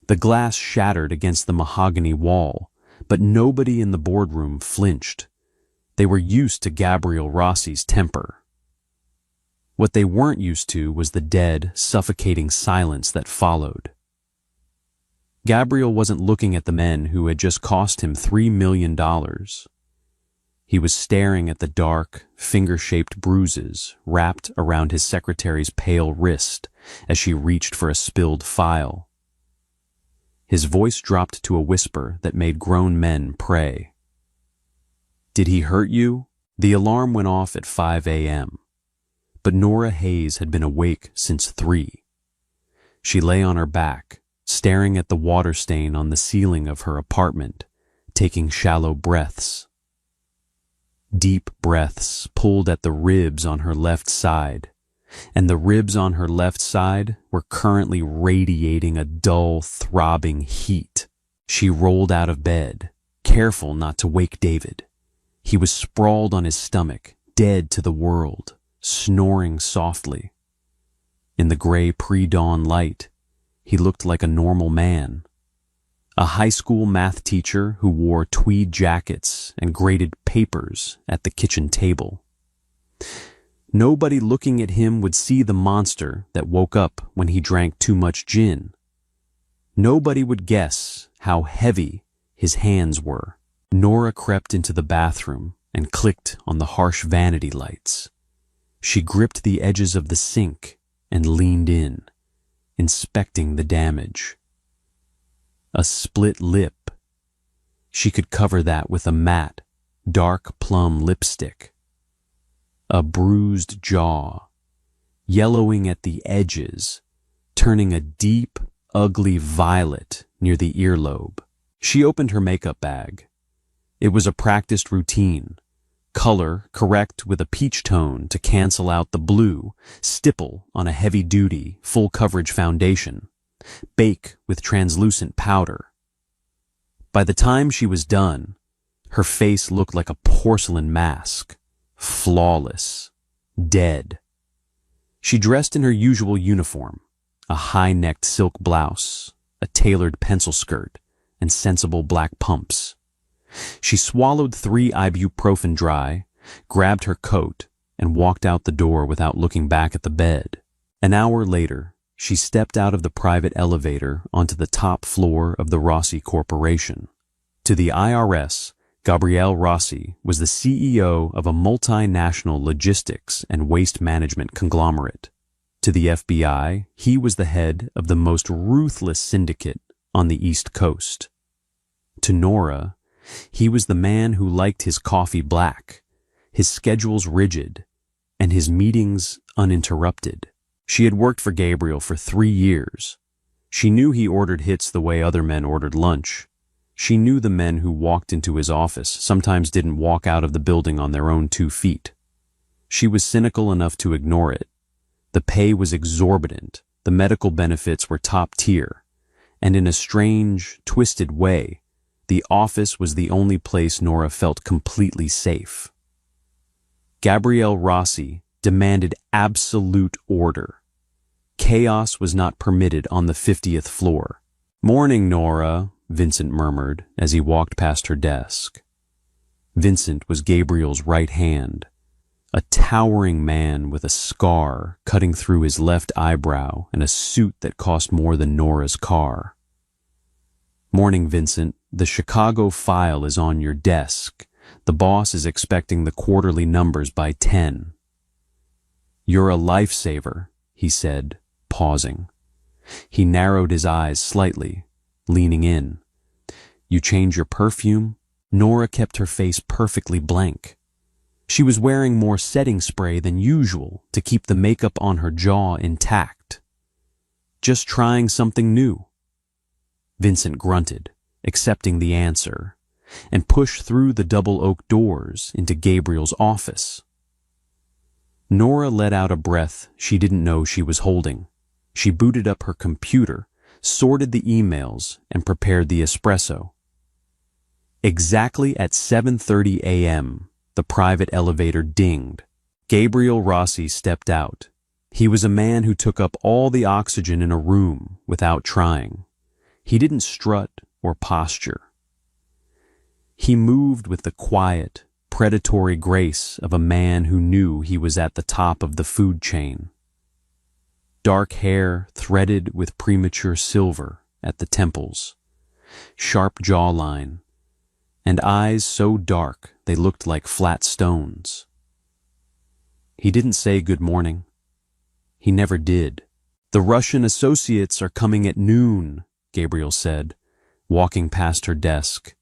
The glass shattered against the mahogany wall, but nobody in the boardroom flinched. They were used to Gabriel Rossi's temper. What they weren't used to was the dead, suffocating silence that followed. Gabriel wasn't looking at the men who had just cost him $3 million. He was staring at the dark, finger-shaped bruises wrapped around his secretary's pale wrist as she reached for a spilled file. His voice dropped to a whisper that made grown men pray. "Did he hurt you?" The alarm went off at 5 a.m., but Nora Hayes had been awake since 3. She lay on her back, staring at the water stain on the ceiling of her apartment, taking shallow breaths. Deep breaths pulled at the ribs on her left side, and the ribs on her left side were currently radiating a dull, throbbing heat. She rolled out of bed, careful not to wake David. He was sprawled on his stomach, dead to the world, snoring softly. In the gray pre-dawn light, he looked like a normal man. A high school math teacher who wore tweed jackets and graded papers at the kitchen table. Nobody looking at him would see the monster that woke up when he drank too much gin. Nobody would guess how heavy his hands were. Nora crept into the bathroom and clicked on the harsh vanity lights. She gripped the edges of the sink and leaned in, inspecting the damage. A split lip. She could cover that with a matte, dark plum lipstick. A bruised jaw, yellowing at the edges, turning a deep, ugly violet near the earlobe. She opened her makeup bag. It was a practiced routine. Color correct with a peach tone to cancel out the blue, stipple on a heavy-duty, full-coverage foundation, bake with translucent powder. By the time she was done, her face looked like a porcelain mask, flawless, dead. She dressed in her usual uniform, a high-necked silk blouse, a tailored pencil skirt, and sensible black pumps. She swallowed 3 ibuprofen dry, grabbed her coat, and walked out the door without looking back at the bed. An hour later, she stepped out of the private elevator onto the top floor of the Rossi Corporation. To the IRS, Gabriel Rossi was the CEO of a multinational logistics and waste management conglomerate. To the FBI, he was the head of the most ruthless syndicate on the East Coast. To Nora, he was the man who liked his coffee black, his schedules rigid, and his meetings uninterrupted. She had worked for Gabriel for 3 years. She knew he ordered hits the way other men ordered lunch. She knew the men who walked into his office sometimes didn't walk out of the building on their own 2 feet. She was cynical enough to ignore it. The pay was exorbitant, the medical benefits were top tier, and in a strange, twisted way, the office was the only place Nora felt completely safe. Gabriel Rossi demanded absolute order. Chaos was not permitted on the 50th floor. "Morning, Nora," Vincent murmured as he walked past her desk. Vincent was Gabriel's right hand, a towering man with a scar cutting through his left eyebrow and a suit that cost more than Nora's car. "Morning, Vincent. The Chicago file is on your desk. The boss is expecting the quarterly numbers by 10. "You're a lifesaver," he said, pausing. He narrowed his eyes slightly, leaning in. "You change your perfume?" Nora kept her face perfectly blank. She was wearing more setting spray than usual to keep the makeup on her jaw intact. "Just trying something new." Vincent grunted, accepting the answer, and pushed through the double oak doors into Gabriel's office. Nora let out a breath she didn't know she was holding. She booted up her computer, sorted the emails, and prepared the espresso. Exactly at 7:30 a.m., the private elevator dinged. Gabriel Rossi stepped out. He was a man who took up all the oxygen in a room without trying. He didn't strut or posture. He moved with the quiet, predatory grace of a man who knew he was at the top of the food chain. Dark hair threaded with premature silver at the temples, sharp jawline, and eyes so dark they looked like flat stones. He didn't say good morning. He never did. "The Russian associates are coming at noon," Gabriel said, walking past her desk,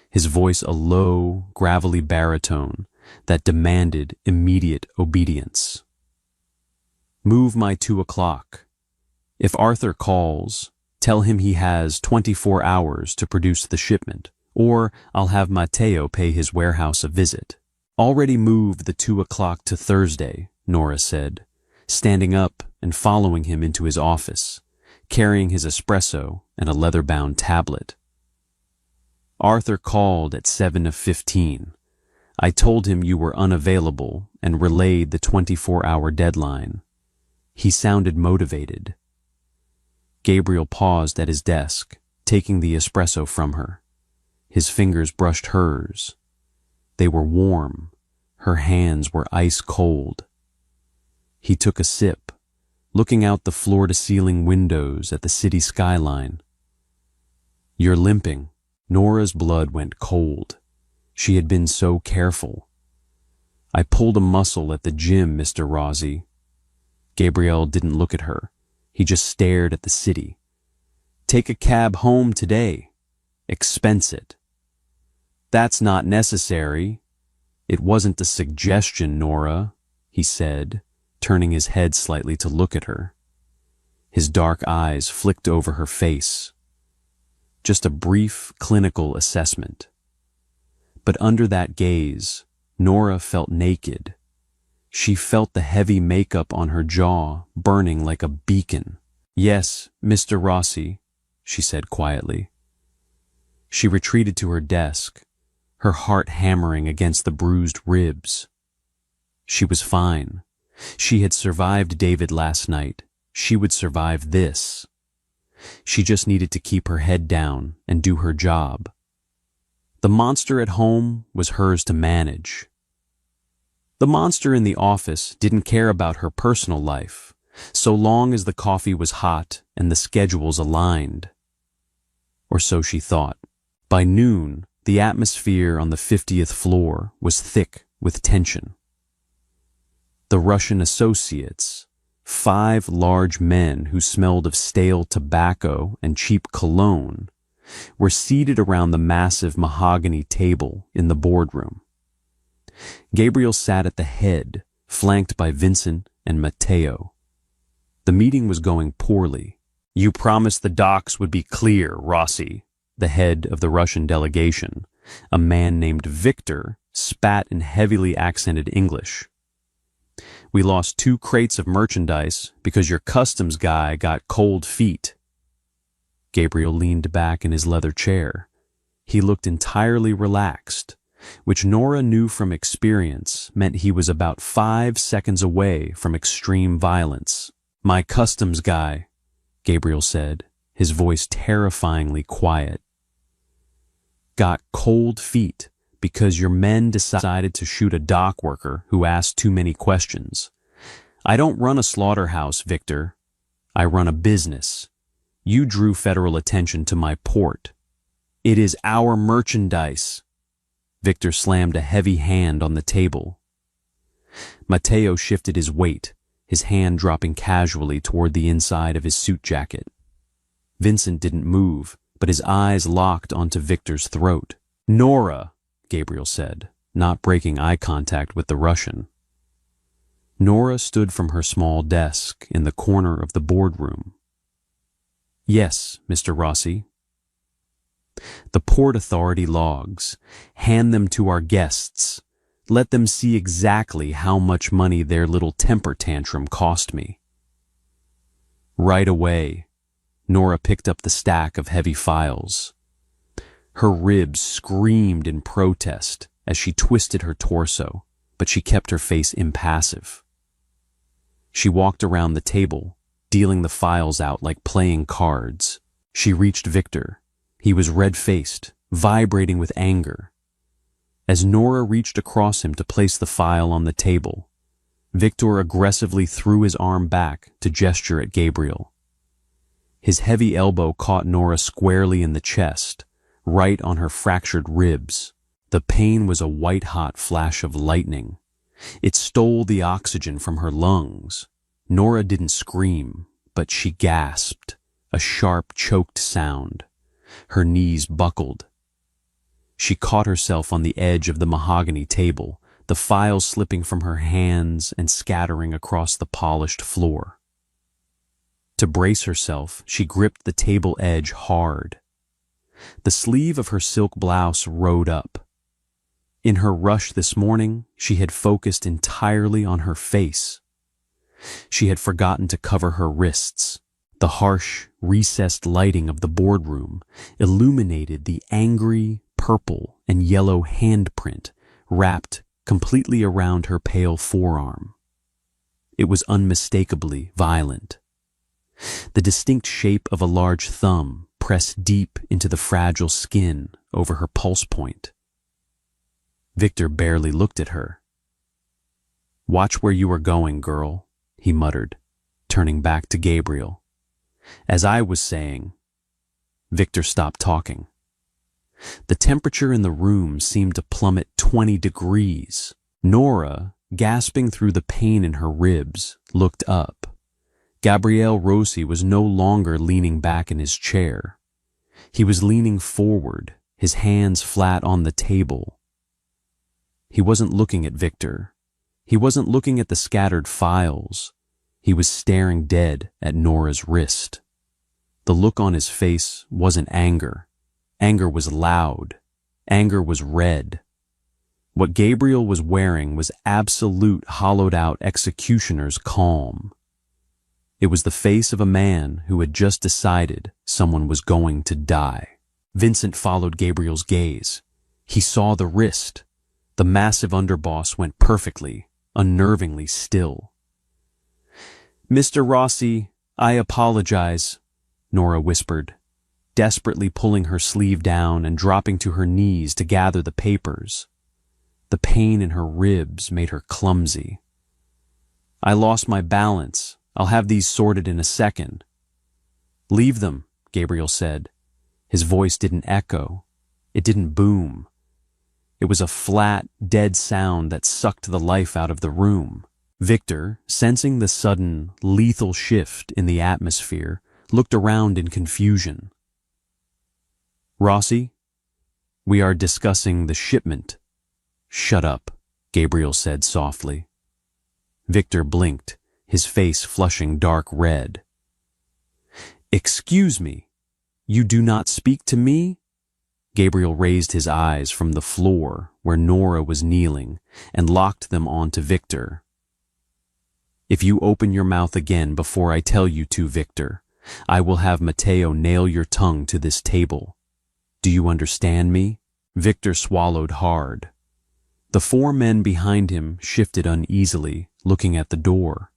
his voice a low, gravelly baritone that demanded immediate obedience. "Move my 2 o'clock. If Arthur calls, tell him he has 24 hours to produce the shipment, or I'll have Matteo pay his warehouse a visit." "Already moved the 2 o'clock to Thursday," Nora said, standing up and following him into his office, carrying his espresso and a leather-bound tablet. "Arthur called at 7:15. I told him you were unavailable and relayed the 24-hour deadline. He sounded motivated." Gabriel paused at his desk, taking the espresso from her. His fingers brushed hers. They were warm. Her hands were ice cold. He took a sip, looking out the floor-to-ceiling windows at the city skyline. "You're limping." Nora's blood went cold. She had been so careful. "I pulled a muscle at the gym, Mr. Rossi." Gabriel didn't look at her. He just stared at the city. "Take a cab home today. Expense it." "That's not necessary." "It wasn't a suggestion, Nora," he said, turning his head slightly to look at her. His dark eyes flicked over her face. Just a brief clinical assessment. But under that gaze, Nora felt naked. She felt the heavy makeup on her jaw burning like a beacon. "Yes, Mr. Rossi," she said quietly. She retreated to her desk, her heart hammering against the bruised ribs. She was fine. She had survived David last night. She would survive this. She just needed to keep her head down and do her job. The monster at home was hers to manage. The monster in the office didn't care about her personal life, so long as the coffee was hot and the schedules aligned. Or so she thought. By noon, the atmosphere on the 50th floor was thick with tension. The Russian associates, 5 large men who smelled of stale tobacco and cheap cologne, were seated around the massive mahogany table in the boardroom. Gabriel sat at the head, flanked by Vincent and Matteo. The meeting was going poorly. "You promised the docks would be clear, Rossi," the head of the Russian delegation, a man named Victor, spat in heavily accented English. "We lost 2 crates of merchandise because your customs guy got cold feet." Gabriel leaned back in his leather chair. He looked entirely relaxed, which Nora knew from experience meant he was about 5 seconds away from extreme violence. "My customs guy," Gabriel said, his voice terrifyingly quiet, "got cold feet because your men decided to shoot a dock worker who asked too many questions. I don't run a slaughterhouse, Victor. I run a business. You drew federal attention to my port. It is our merchandise." Victor slammed a heavy hand on the table. Matteo shifted his weight, his hand dropping casually toward the inside of his suit jacket. Vincent didn't move, but his eyes locked onto Victor's throat. "Nora," Gabriel said, not breaking eye contact with the Russian. Nora stood from her small desk in the corner of the boardroom. "Yes, Mr. Rossi." "The Port Authority logs. Hand them to our guests. Let them see exactly how much money their little temper tantrum cost me." Right away, Nora picked up the stack of heavy files. Her ribs screamed in protest as she twisted her torso, but she kept her face impassive. She walked around the table, dealing the files out like playing cards. She reached Victor. He was red-faced, vibrating with anger. As Nora reached across him to place the file on the table, Victor aggressively threw his arm back to gesture at Gabriel. His heavy elbow caught Nora squarely in the chest, right on her fractured ribs. The pain was a white-hot flash of lightning. It stole the oxygen from her lungs. Nora didn't scream, but she gasped, a sharp, choked sound. Her knees buckled. She caught herself on the edge of the mahogany table, the file slipping from her hands and scattering across the polished floor. To brace herself, she gripped the table edge hard. The sleeve of her silk blouse rode up. In her rush this morning, she had focused entirely on her face. She had forgotten to cover her wrists. The harsh, recessed lighting of the boardroom illuminated the angry, purple and yellow handprint wrapped completely around her pale forearm. It was unmistakably violent. The distinct shape of a large thumb pressed deep into the fragile skin over her pulse point. Victor barely looked at her. "Watch where you are going, girl," he muttered, turning back to Gabriel. "As I was saying..." Victor stopped talking. The temperature in the room seemed to plummet 20 degrees. Nora, gasping through the pain in her ribs, looked up. Gabriel Rossi was no longer leaning back in his chair. He was leaning forward, his hands flat on the table. He wasn't looking at Victor. He wasn't looking at the scattered files. He was staring dead at Nora's wrist. The look on his face wasn't anger. Anger was loud. Anger was red. What Gabriel was wearing was absolute hollowed-out executioner's calm. It was the face of a man who had just decided someone was going to die. Vincent followed Gabriel's gaze. He saw the wrist. The massive underboss went perfectly, unnervingly still. "Mr. Rossi, I apologize," Nora whispered, desperately pulling her sleeve down and dropping to her knees to gather the papers. The pain in her ribs made her clumsy. "I lost my balance. I'll have these sorted in a second." "Leave them," Gabriel said. His voice didn't echo. It didn't boom. It was a flat, dead sound that sucked the life out of the room. Victor, sensing the sudden, lethal shift in the atmosphere, looked around in confusion. "Rossi, we are discussing the shipment." "Shut up," Gabriel said softly. Victor blinked, his face flushing dark red. "Excuse me, you do not speak to me?" Gabriel raised his eyes from the floor where Nora was kneeling and locked them onto Victor. "If you open your mouth again before I tell you to, Victor, I will have Matteo nail your tongue to this table. Do you understand me?" Victor swallowed hard. The four men behind him shifted uneasily, looking at the door.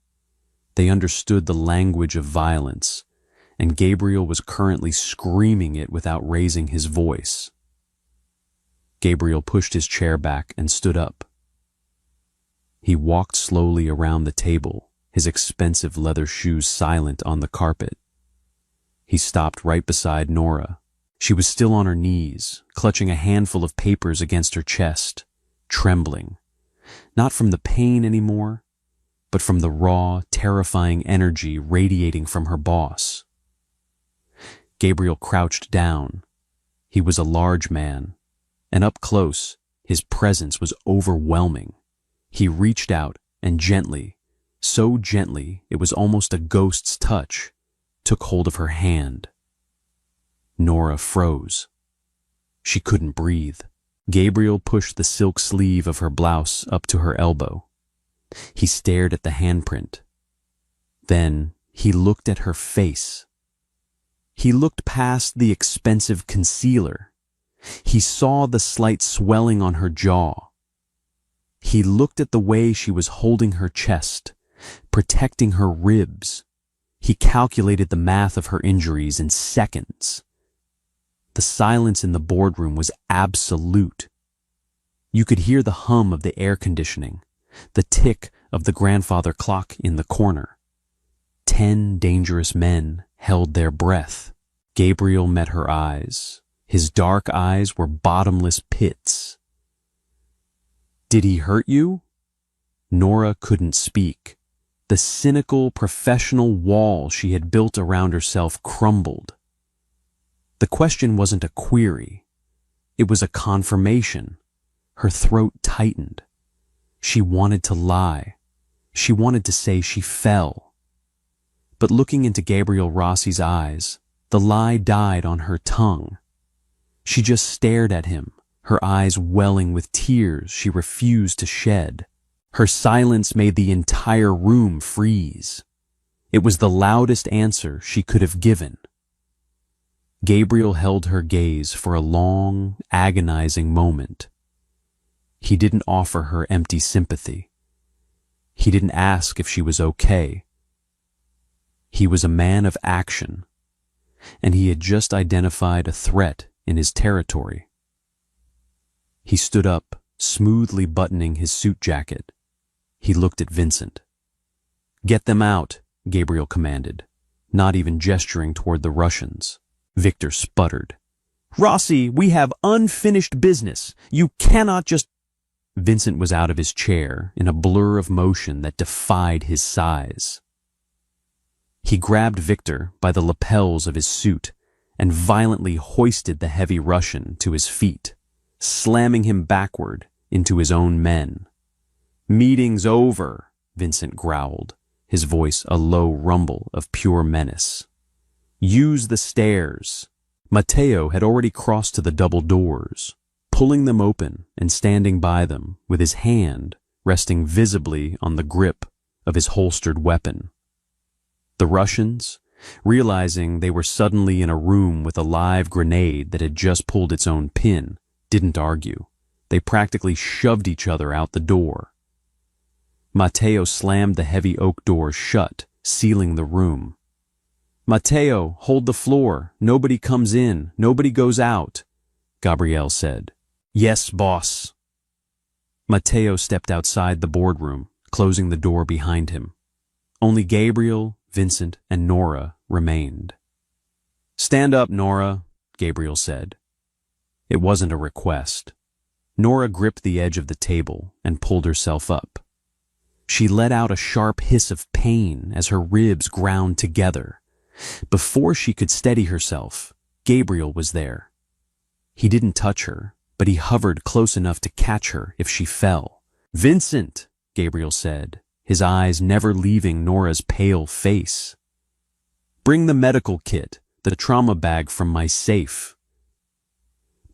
They understood the language of violence, and Gabriel was currently screaming it without raising his voice. Gabriel pushed his chair back and stood up. He walked slowly around the table, his expensive leather shoes silent on the carpet. He stopped right beside Nora. She was still on her knees, clutching a handful of papers against her chest, trembling, not from the pain anymore, but from the raw, terrifying energy radiating from her boss. Gabriel crouched down. He was a large man, and up close, his presence was overwhelming. He reached out and gently, so gently it was almost a ghost's touch, took hold of her hand. Nora froze. She couldn't breathe. Gabriel pushed the silk sleeve of her blouse up to her elbow. He stared at the handprint. Then he looked at her face. He looked past the expensive concealer. He saw the slight swelling on her jaw. He looked at the way she was holding her chest, protecting her ribs. He calculated the math of her injuries in seconds. The silence in the boardroom was absolute. You could hear the hum of the air conditioning, the tick of the grandfather clock in the corner. 10 dangerous men held their breath. Gabriel met her eyes. His dark eyes were bottomless pits. "Did he hurt you?" Nora couldn't speak. The cynical, professional wall she had built around herself crumbled. The question wasn't a query. It was a confirmation. Her throat tightened. She wanted to lie. She wanted to say she fell. But looking into Gabriel Rossi's eyes, the lie died on her tongue. She just stared at him, her eyes welling with tears she refused to shed. Her silence made the entire room freeze. It was the loudest answer she could have given. Gabriel held her gaze for a long, agonizing moment. He didn't offer her empty sympathy. He didn't ask if she was okay. He was a man of action, and he had just identified a threat in his territory. He stood up, smoothly buttoning his suit jacket. He looked at Vincent. "Get them out," Gabriel commanded, not even gesturing toward the Russians. Victor sputtered. "Rossi, we have unfinished business. You cannot just—" Vincent was out of his chair in a blur of motion that defied his size. He grabbed Victor by the lapels of his suit and violently hoisted the heavy Russian to his feet, slamming him backward into his own men. "Meeting's over," Vincent growled, his voice a low rumble of pure menace. "Use the stairs." Matteo had already crossed to the double doors, pulling them open and standing by them with his hand resting visibly on the grip of his holstered weapon. The Russians, realizing they were suddenly in a room with a live grenade that had just pulled its own pin, didn't argue. They practically shoved each other out the door. Matteo slammed the heavy oak door shut, sealing the room. "Matteo, hold the floor. Nobody comes in. Nobody goes out," Gabrielle said. "Yes, boss." Matteo stepped outside the boardroom, closing the door behind him. Only Gabriel, Vincent, and Nora remained. "Stand up, Nora," Gabriel said. It wasn't a request. Nora gripped the edge of the table and pulled herself up. She let out a sharp hiss of pain as her ribs ground together. Before she could steady herself, Gabriel was there. He didn't touch her, but he hovered close enough to catch her if she fell. "Vincent," Gabriel said, his eyes never leaving Nora's pale face. "Bring the medical kit, the trauma bag from my safe."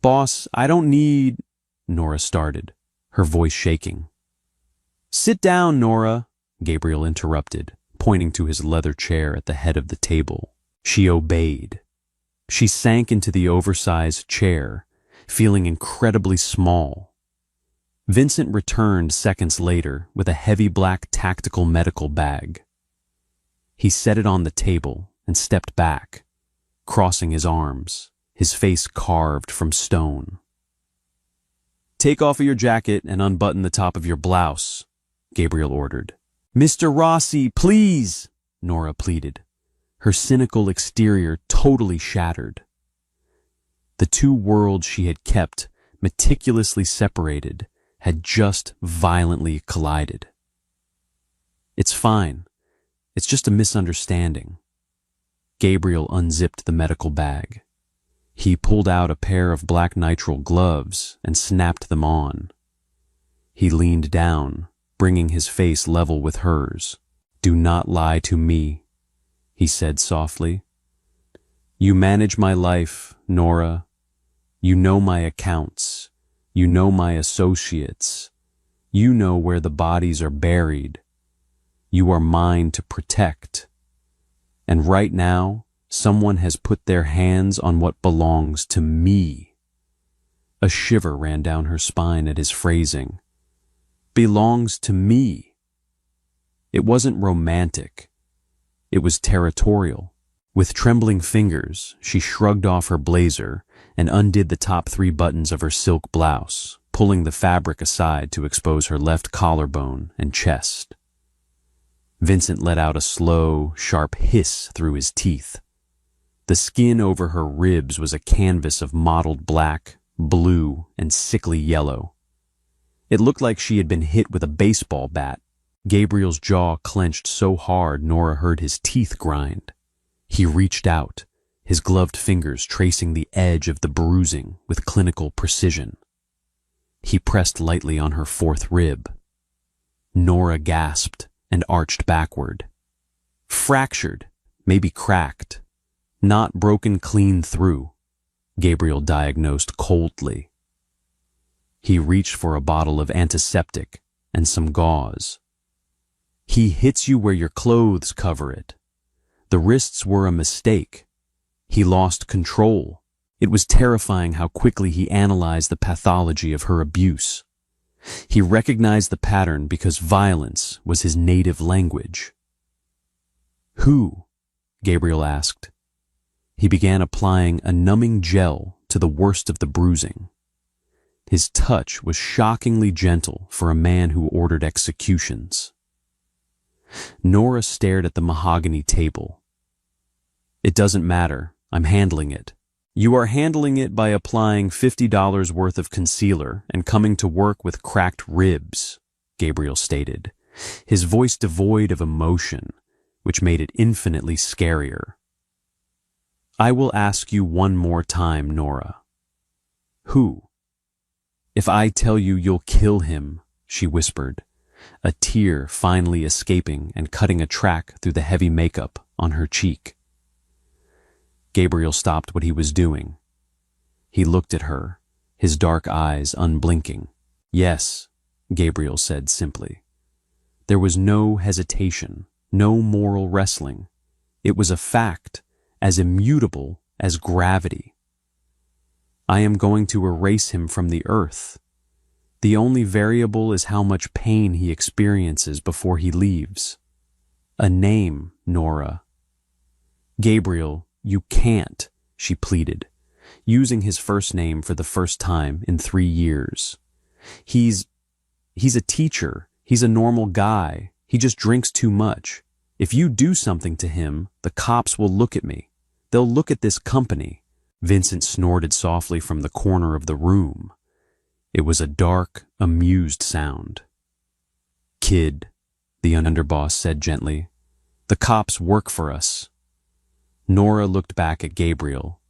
"Boss, I don't need—" Nora started, her voice shaking. "Sit down, Nora," Gabriel interrupted, pointing to his leather chair at the head of the table. She obeyed. She sank into the oversized chair, feeling incredibly small. Vincent returned seconds later with a heavy black tactical medical bag. He set it on the table and stepped back, crossing his arms, his face carved from stone. "Take off your jacket and unbutton the top of your blouse," Gabriel ordered. "Mr. Rossi, please," Nora pleaded, her cynical exterior totally shattered. The two worlds she had kept meticulously separated had just violently collided. "It's fine. It's just a misunderstanding." Gabriel unzipped the medical bag. He pulled out a pair of black nitrile gloves and snapped them on. He leaned down, bringing his face level with hers. "Do not lie to me," he said softly. "You manage my life, Nora. You know my accounts. You know my associates. You know where the bodies are buried. You are mine to protect. And right now, someone has put their hands on what belongs to me." A shiver ran down her spine at his phrasing. "Belongs to me." It wasn't romantic. It was territorial. With trembling fingers, she shrugged off her blazer and undid the top 3 buttons of her silk blouse, pulling the fabric aside to expose her left collarbone and chest. Vincent let out a slow, sharp hiss through his teeth. The skin over her ribs was a canvas of mottled black, blue, and sickly yellow. It looked like she had been hit with a baseball bat. Gabriel's jaw clenched so hard Nora heard his teeth grind. He reached out, his gloved fingers tracing the edge of the bruising with clinical precision. He pressed lightly on her 4th rib. Nora gasped and arched backward. Fractured, maybe cracked, not broken clean through, Gabriel diagnosed coldly. He reached for a bottle of antiseptic and some gauze. He hits you where your clothes cover it. The wrists were a mistake. He lost control. It was terrifying how quickly he analyzed the pathology of her abuse. He recognized the pattern because violence was his native language. Who? Gabriel asked. He began applying a numbing gel to the worst of the bruising. His touch was shockingly gentle for a man who ordered executions. Nora stared at the mahogany table. It doesn't matter. I'm handling it. You are handling it by applying $50 worth of concealer and coming to work with cracked ribs, Gabriel stated, his voice devoid of emotion, which made it infinitely scarier. I will ask you one more time, Nora. Who? If I tell you you'll kill him, she whispered, a tear finally escaping and cutting a track through the heavy makeup on her cheek. Gabriel stopped what he was doing. He looked at her, his dark eyes unblinking. Yes, Gabriel said simply. There was no hesitation, no moral wrestling. It was a fact, as immutable as gravity. I am going to erase him from the earth. The only variable is how much pain he experiences before he leaves. A name, Nora. Gabriel, you can't, she pleaded, using his first name for the first time in 3 years. He's a teacher. He's a normal guy. He just drinks too much. If you do something to him, the cops will look at me. They'll look at this company. Vincent snorted softly from the corner of the room. It was a dark, amused sound. Kid, the underboss said gently, the cops work for us. Nora looked back at Gabriel.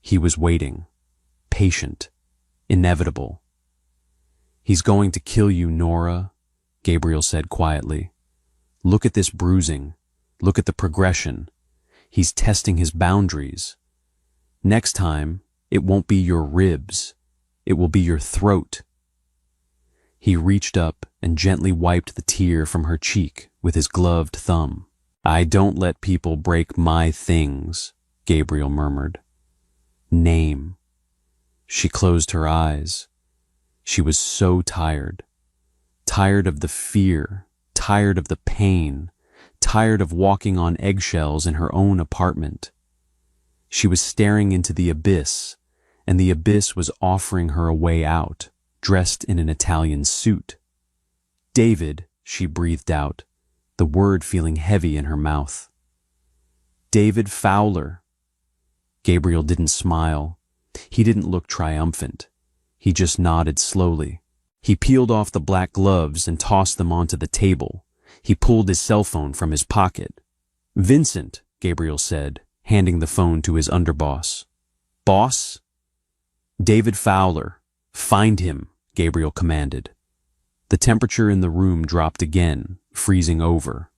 He was waiting, patient, inevitable. He's going to kill you, Nora, Gabriel said quietly. Look at this bruising. Look at the progression. He's testing his boundaries. Next time, it won't be your ribs. It will be your throat. He reached up and gently wiped the tear from her cheek with his gloved thumb. I don't let people break my things, Gabriel murmured. Name. She closed her eyes. She was so tired. Tired of the fear, tired of the pain, tired of walking on eggshells in her own apartment. She was staring into the abyss, and the abyss was offering her a way out, dressed in an Italian suit. David, she breathed out, the word feeling heavy in her mouth. David Fowler. Gabriel didn't smile. He didn't look triumphant. He just nodded slowly. He peeled off the black gloves and tossed them onto the table. He pulled his cell phone from his pocket. Vincent, Gabriel said, handing the phone to his underboss. Boss? David Fowler. Find him, Gabriel commanded. The temperature in the room dropped again, freezing over.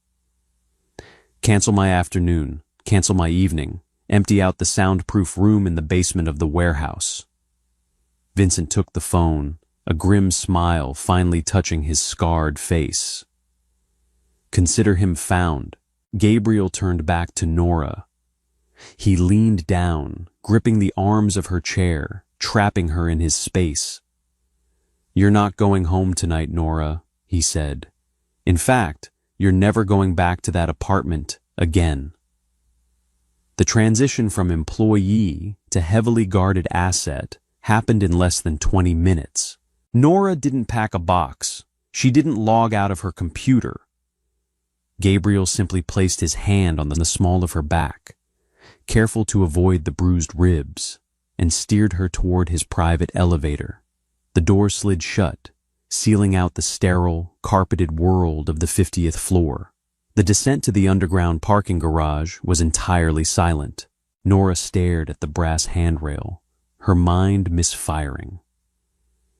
Cancel my afternoon, cancel my evening, empty out the soundproof room in the basement of the warehouse. Vincent took the phone, a grim smile finally touching his scarred face. Consider him found. Gabriel turned back to Nora. He leaned down, gripping the arms of her chair, trapping her in his space. You're not going home tonight, Nora, he said. In fact, you're never going back to that apartment again. The transition from employee to heavily guarded asset happened in less than 20 minutes. Nora didn't pack a box. She didn't log out of her computer. Gabriel simply placed his hand on the small of her back, careful to avoid the bruised ribs, and steered her toward his private elevator. The door slid shut, sealing out the sterile, carpeted world of the 50th floor. The descent to the underground parking garage was entirely silent. Nora stared at the brass handrail, her mind misfiring.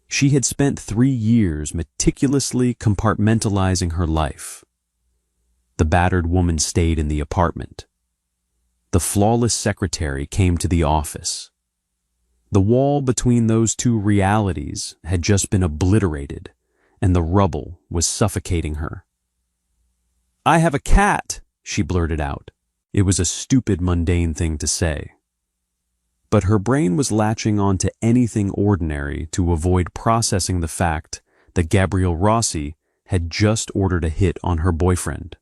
She had spent 3 years meticulously compartmentalizing her life. The battered woman stayed in the apartment. The flawless secretary came to the office. The wall between those two realities had just been obliterated, and the rubble was suffocating her. "I have a cat," she blurted out. It was a stupid, mundane thing to say. But her brain was latching on to anything ordinary to avoid processing the fact that Gabriel Rossi had just ordered a hit on her boyfriend.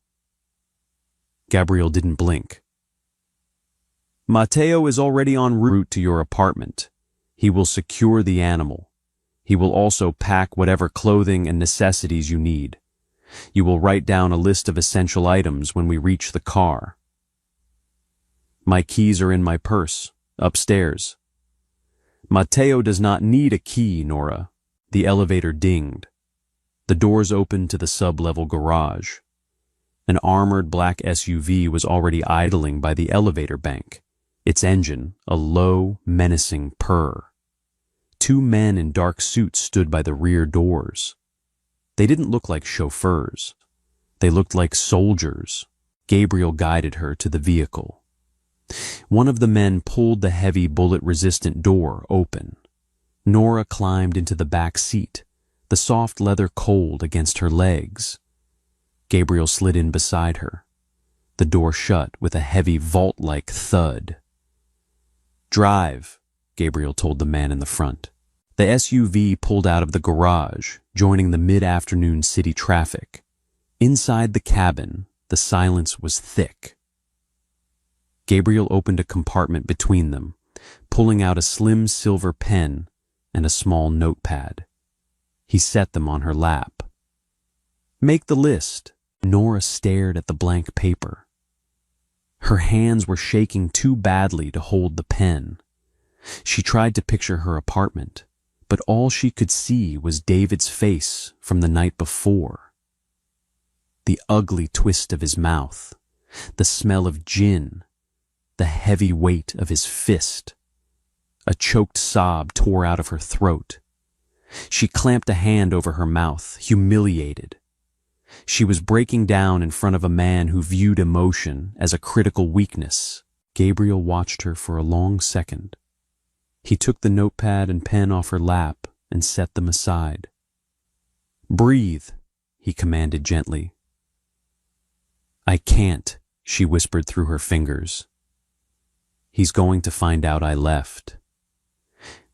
Gabriel didn't blink. "Matteo is already en route to your apartment. He will secure the animal. He will also pack whatever clothing and necessities you need. You will write down a list of essential items when we reach the car. My keys are in my purse, upstairs." "Matteo does not need a key, Nora." The elevator dinged. The doors opened to the sub-level garage. An armored black SUV was already idling by the elevator bank, its engine a low, menacing purr. 2 men in dark suits stood by the rear doors. They didn't look like chauffeurs. They looked like soldiers. Gabriel guided her to the vehicle. One of the men pulled the heavy bullet-resistant door open. Nora climbed into the back seat, the soft leather cold against her legs. Gabriel slid in beside her. The door shut with a heavy vault-like thud. "Drive," Gabriel told the man in the front. The SUV pulled out of the garage, joining the mid-afternoon city traffic. Inside the cabin, the silence was thick. Gabriel opened a compartment between them, pulling out a slim silver pen and a small notepad. He set them on her lap. "Make the list." Nora stared at the blank paper. Her hands were shaking too badly to hold the pen. She tried to picture her apartment, but all she could see was David's face from the night before. The ugly twist of his mouth, the smell of gin, the heavy weight of his fist. A choked sob tore out of her throat. She clamped a hand over her mouth, humiliated. She was breaking down in front of a man who viewed emotion as a critical weakness. Gabriel watched her for a long second. He took the notepad and pen off her lap and set them aside. "Breathe," he commanded gently. "I can't," she whispered through her fingers. "He's going to find out I left.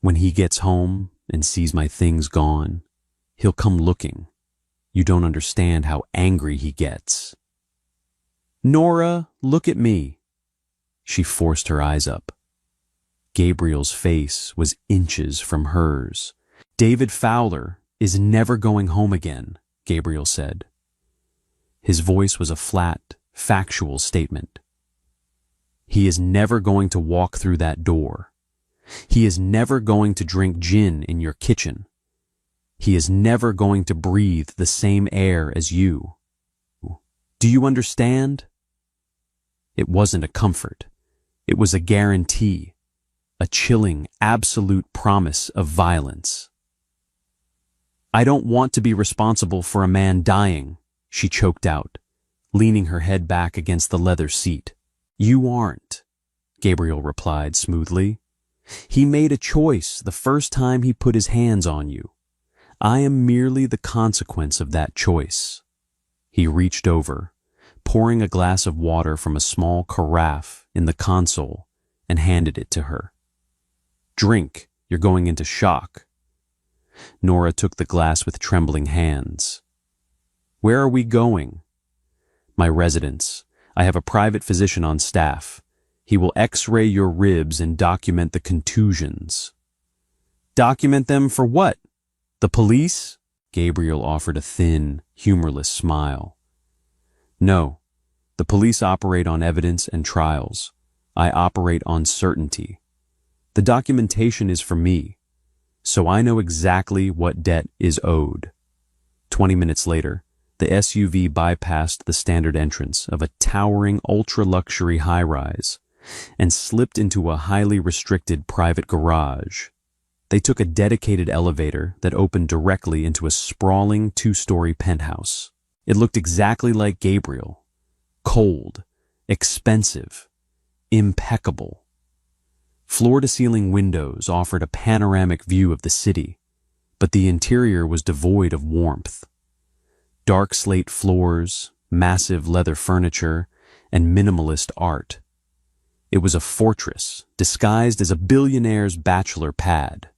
When he gets home and sees my things gone, he'll come looking. You don't understand how angry he gets." "Nora, look at me." She forced her eyes up. Gabriel's face was inches from hers. "David Fowler is never going home again," Gabriel said. His voice was a flat, factual statement. "He is never going to walk through that door. He is never going to drink gin in your kitchen. He is never going to breathe the same air as you. Do you understand?" It wasn't a comfort. It was a guarantee, a chilling, absolute promise of violence. "I don't want to be responsible for a man dying," she choked out, leaning her head back against the leather seat. "You aren't," Gabriel replied smoothly. "He made a choice the first time he put his hands on you. I am merely the consequence of that choice." He reached over, pouring a glass of water from a small carafe in the console, and handed it to her. "Drink, you're going into shock." Nora took the glass with trembling hands. "Where are we going?" "My residence. I have a private physician on staff. He will x-ray your ribs and document the contusions." "Document them for what? The police?" Gabriel offered a thin, humorless smile. "No, the police operate on evidence and trials. I operate on certainty. The documentation is for me, so I know exactly what debt is owed." 20 minutes later, the SUV bypassed the standard entrance of a towering ultra-luxury high-rise and slipped into a highly restricted private garage. They took a dedicated elevator that opened directly into a sprawling 2-story penthouse. It looked exactly like Gabriel. Cold, expensive, impeccable. Floor-to-ceiling windows offered a panoramic view of the city, but the interior was devoid of warmth. Dark slate floors, massive leather furniture, and minimalist art. It was a fortress disguised as a billionaire's bachelor pad.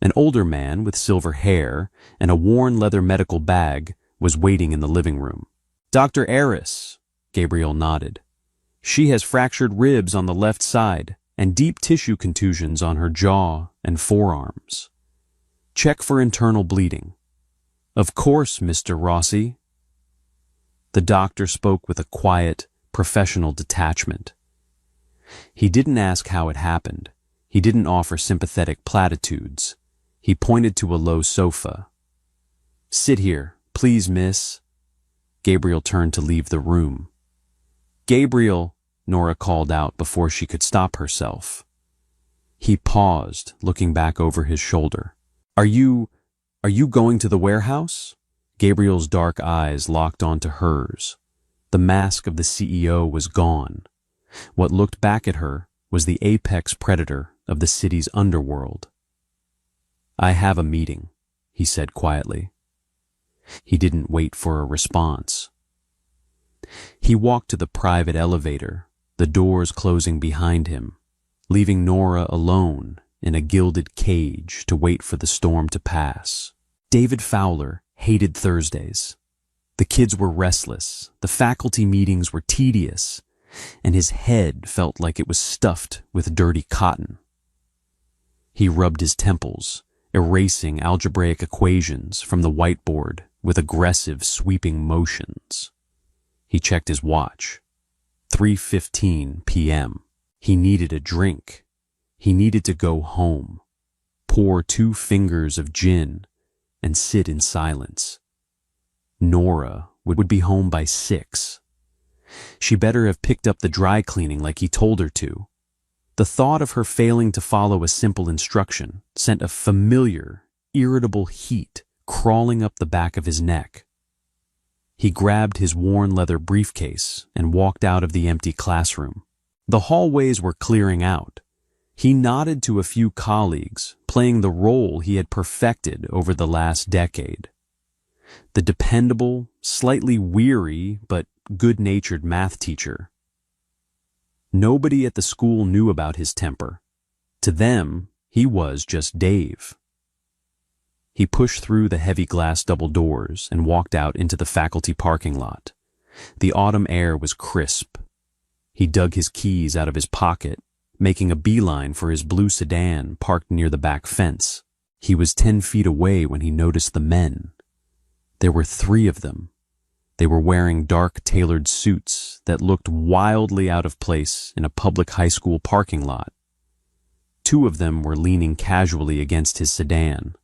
An older man with silver hair and a worn leather medical bag was waiting in the living room. "Dr. Eris," Gabriel nodded. "She has fractured ribs on the left side and deep tissue contusions on her jaw and forearms. Check for internal bleeding." "Of course, Mr. Rossi." The doctor spoke with a quiet, professional detachment. He didn't ask how it happened. He didn't offer sympathetic platitudes. He pointed to a low sofa. "Sit here, please, miss." Gabriel turned to leave the room. "Gabriel," Nora called out before she could stop herself. He paused, looking back over his shoulder. Are you going to the warehouse?" Gabriel's dark eyes locked onto hers. The mask of the CEO was gone. What looked back at her was the apex predator of the city's underworld. "I have a meeting," he said quietly. He didn't wait for a response. He walked to the private elevator, the doors closing behind him, leaving Nora alone in a gilded cage to wait for the storm to pass. David Fowler hated Thursdays. The kids were restless, the faculty meetings were tedious, and his head felt like it was stuffed with dirty cotton. He rubbed his temples, erasing algebraic equations from the whiteboard with aggressive, sweeping motions. He checked his watch. 3:15 p.m. He needed a drink. He needed to go home, pour 2 fingers of gin, and sit in silence. Nora would be home by 6. She better have picked up the dry cleaning like he told her to. The thought of her failing to follow a simple instruction sent a familiar, irritable heat crawling up the back of his neck. He grabbed his worn leather briefcase and walked out of the empty classroom. The hallways were clearing out. He nodded to a few colleagues, playing the role he had perfected over the last decade. The dependable, slightly weary, but good-natured math teacher. Nobody at the school knew about his temper. To them, he was just Dave. He pushed through the heavy glass double doors and walked out into the faculty parking lot. The autumn air was crisp. He dug his keys out of his pocket, making a beeline for his blue sedan parked near the back fence. He was 10 feet away when he noticed the men. There were 3 of them. They were wearing dark tailored suits that looked wildly out of place in a public high school parking lot. 2 of them were leaning casually against his sedan.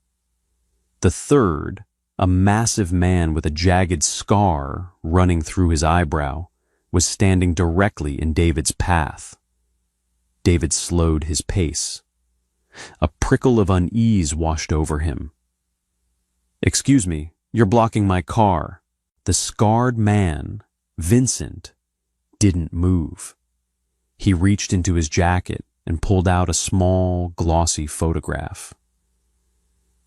The third, a massive man with a jagged scar running through his eyebrow, was standing directly in David's path. David slowed his pace. A prickle of unease washed over him. "Excuse me, you're blocking my car." The scarred man, Vincent, didn't move. He reached into his jacket and pulled out a small, glossy photograph.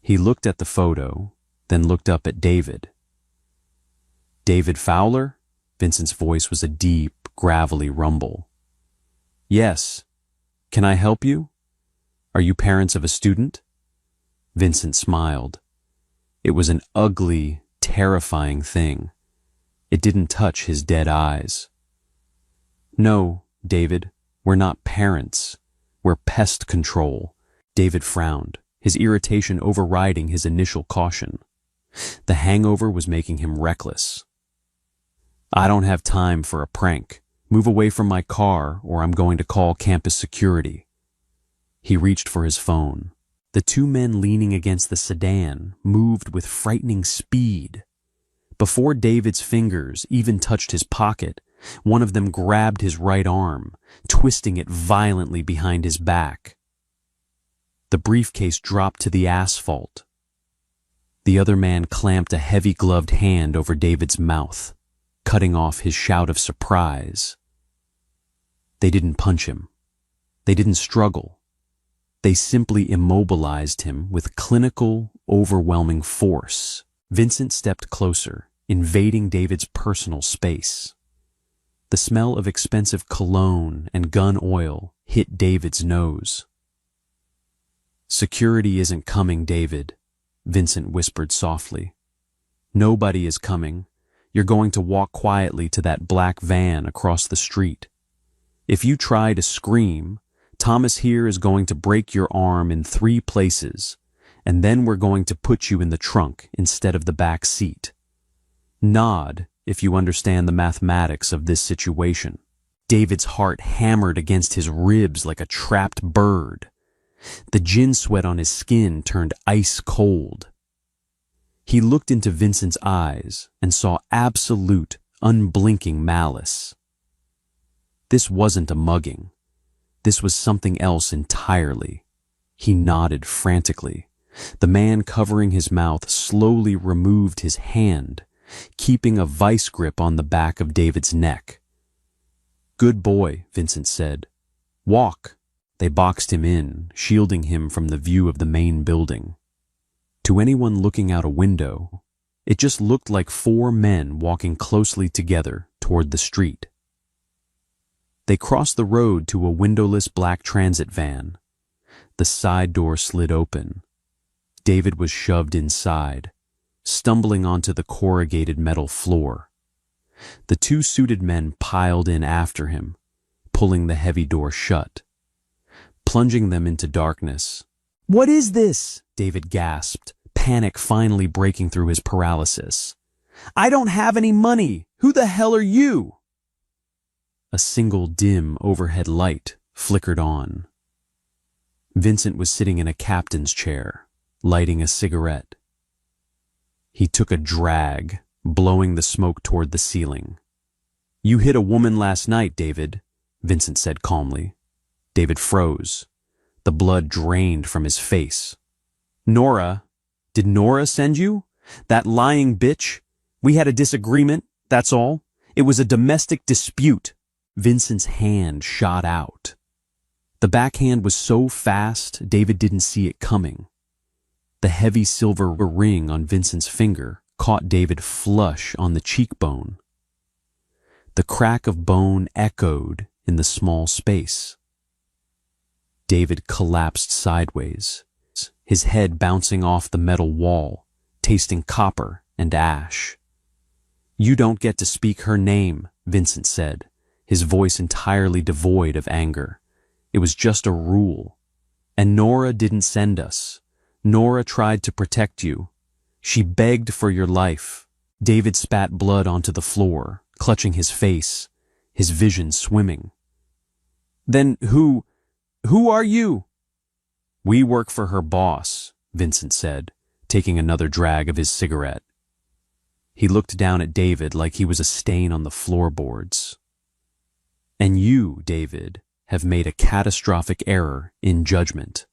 He looked at the photo, then looked up at David. "David Fowler?" Vincent's voice was a deep, gravelly rumble. "Yes. Can I help you? Are you parents of a student?" Vincent smiled. It was an ugly, terrifying thing. It didn't touch his dead eyes. No, David, we're not parents. We're pest control. David frowned, his irritation overriding his initial caution. The hangover was making him reckless. I don't have time for a prank. Move away from my car or I'm going to call campus security. He reached for his phone. The two men leaning against the sedan moved with frightening speed. Before David's fingers even touched his pocket, one of them grabbed his right arm, twisting it violently behind his back. The briefcase dropped to the asphalt. The other man clamped a heavy gloved hand over David's mouth, cutting off his shout of surprise. They didn't punch him. They didn't struggle. They simply immobilized him with clinical, overwhelming force. Vincent stepped closer, invading David's personal space. The smell of expensive cologne and gun oil hit David's nose. Security isn't coming, David, Vincent whispered softly. Nobody is coming. You're going to walk quietly to that black van across the street. If you try to scream, Thomas here is going to break your arm in 3 places, and then we're going to put you in the trunk instead of the back seat. Nod if you understand the mathematics of this situation. David's heart hammered against his ribs like a trapped bird. The gin sweat on his skin turned ice cold. He looked into Vincent's eyes and saw absolute, unblinking malice. This wasn't a mugging. This was something else entirely. He nodded frantically. The man covering his mouth slowly removed his hand, keeping a vice grip on the back of David's neck. Good boy, Vincent said. Walk. They boxed him in, shielding him from the view of the main building. To anyone looking out a window, it just looked like 4 men walking closely together toward the street. They crossed the road to a windowless black transit van. The side door slid open. David was shoved inside, stumbling onto the corrugated metal floor. The 2 suited men piled in after him, pulling the heavy door shut, plunging them into darkness. What is this? David gasped, panic finally breaking through his paralysis. I don't have any money. Who the hell are you? A single dim overhead light flickered on. Vincent was sitting in a captain's chair, lighting a cigarette. He took a drag, blowing the smoke toward the ceiling. You hit a woman last night, David, Vincent said calmly. David froze. The blood drained from his face. Nora? Did Nora send you? That lying bitch? We had a disagreement, that's all. It was a domestic dispute. Vincent's hand shot out. The backhand was so fast, David didn't see it coming. The heavy silver ring on Vincent's finger caught David flush on the cheekbone. The crack of bone echoed in the small space. David collapsed sideways, his head bouncing off the metal wall, tasting copper and ash. You don't get to speak her name, Vincent said, his voice entirely devoid of anger. It was just a rule. And Nora didn't send us. Nora tried to protect you. She begged for your life. David spat blood onto the floor, clutching his face, his vision swimming. Then who are you? We work for her boss, Vincent said, taking another drag of his cigarette. He looked down at David like he was a stain on the floorboards. And you, David, have made a catastrophic error in judgment.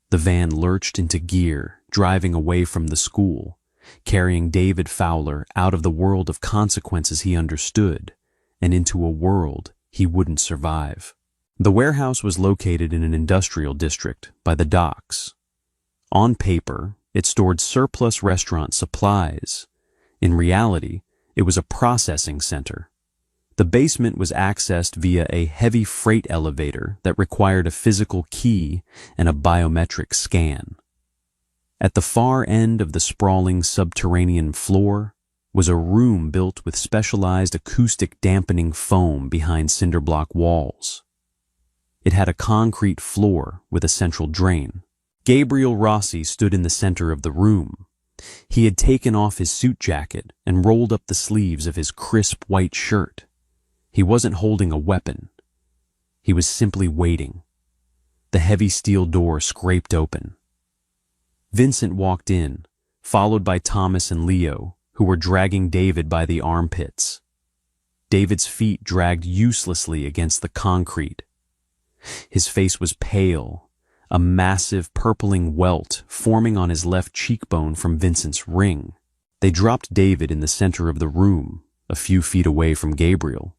The van lurched into gear, driving away from the school, carrying David Fowler out of the world of consequences he understood and into a world he wouldn't survive. The warehouse was located in an industrial district by the docks. On paper, it stored surplus restaurant supplies. In reality, it was a processing center. The basement was accessed via a heavy freight elevator that required a physical key and a biometric scan. At the far end of the sprawling subterranean floor, was a room built with specialized acoustic dampening foam behind cinderblock walls. It had a concrete floor with a central drain. Gabriel Rossi stood in the center of the room. He had taken off his suit jacket and rolled up the sleeves of his crisp white shirt. He wasn't holding a weapon. He was simply waiting. The heavy steel door scraped open. Vincent walked in, followed by Thomas and Leo, who were dragging David by the armpits. David's feet dragged uselessly against the concrete. His face was pale, a massive purpling welt forming on his left cheekbone from Vincent's ring. They dropped David in the center of the room, a few feet away from Gabriel.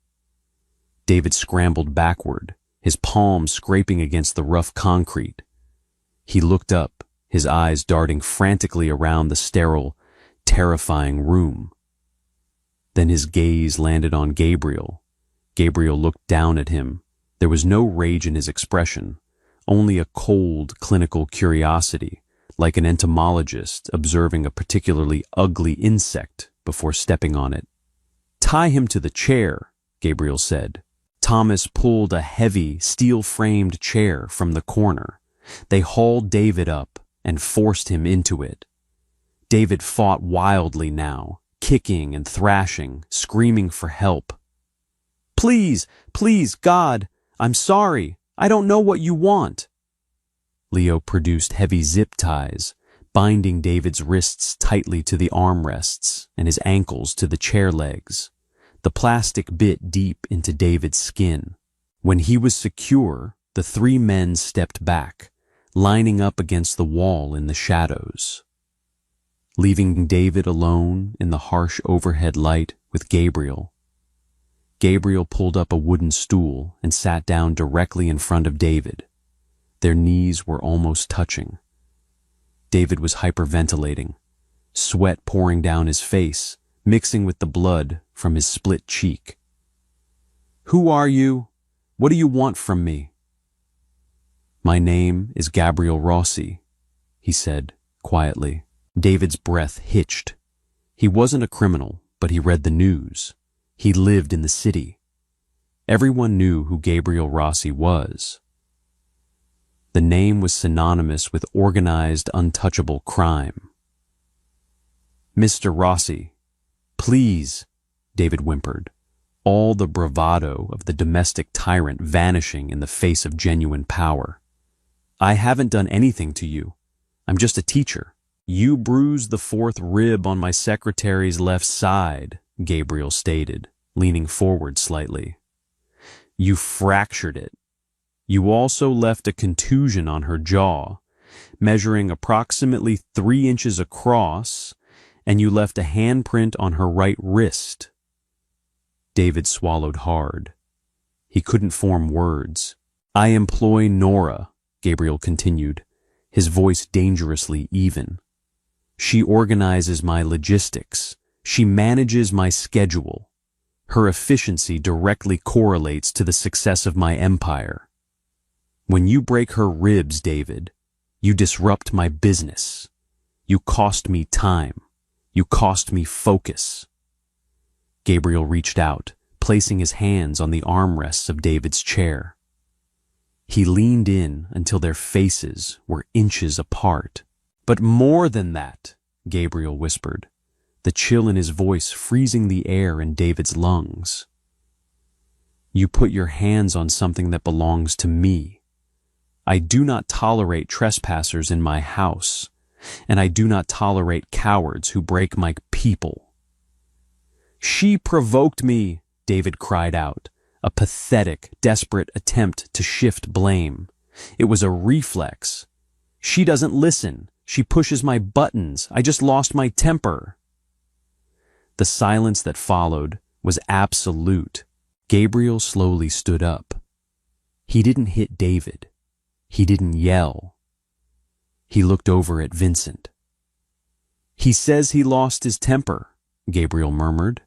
David scrambled backward, his palms scraping against the rough concrete. He looked up, his eyes darting frantically around the sterile, terrifying room. Then his gaze landed on Gabriel. Gabriel looked down at him. There was no rage in his expression, only a cold, clinical curiosity, like an entomologist observing a particularly ugly insect before stepping on it. "Tie him to the chair," Gabriel said. Thomas pulled a heavy, steel-framed chair from the corner. They hauled David up and forced him into it. David fought wildly now, kicking and thrashing, screaming for help. "Please, please, God, I'm sorry. I don't know what you want." Leo produced heavy zip ties, binding David's wrists tightly to the armrests and his ankles to the chair legs. The plastic bit deep into David's skin. When he was secure, the three men stepped back, lining up against the wall in the shadows. Leaving David alone in the harsh overhead light with Gabriel. Gabriel pulled up a wooden stool and sat down directly in front of David. Their knees were almost touching. David was hyperventilating, sweat pouring down his face, mixing with the blood from his split cheek. "Who are you? What do you want from me?" "My name is Gabriel Rossi," he said quietly. David's breath hitched. He wasn't a criminal, but he read the news. He lived in the city. Everyone knew who Gabriel Rossi was. The name was synonymous with organized, untouchable crime. "Mr. Rossi, please," David whimpered, all the bravado of the domestic tyrant vanishing in the face of genuine power. "I haven't done anything to you. I'm just a teacher." "You bruised the fourth rib on my secretary's left side," Gabriel stated, leaning forward slightly. "You fractured it. You also left a contusion on her jaw, measuring approximately 3 inches across, and you left a handprint on her right wrist." David swallowed hard. He couldn't form words. "I employ Nora," Gabriel continued, his voice dangerously even. "She organizes my logistics. She manages my schedule. Her efficiency directly correlates to the success of my empire. When you break her ribs, David, you disrupt my business. You cost me time. You cost me focus." Gabriel reached out, placing his hands on the armrests of David's chair. He leaned in until their faces were inches apart. "But more than that," Gabriel whispered, the chill in his voice freezing the air in David's lungs. "You put your hands on something that belongs to me. I do not tolerate trespassers in my house, and I do not tolerate cowards who break my people." "She provoked me," David cried out, a pathetic, desperate attempt to shift blame. "It was a reflex. She doesn't listen. She pushes my buttons. I just lost my temper." The silence that followed was absolute. Gabriel slowly stood up. He didn't hit David. He didn't yell. He looked over at Vincent. "He says he lost his temper," Gabriel murmured.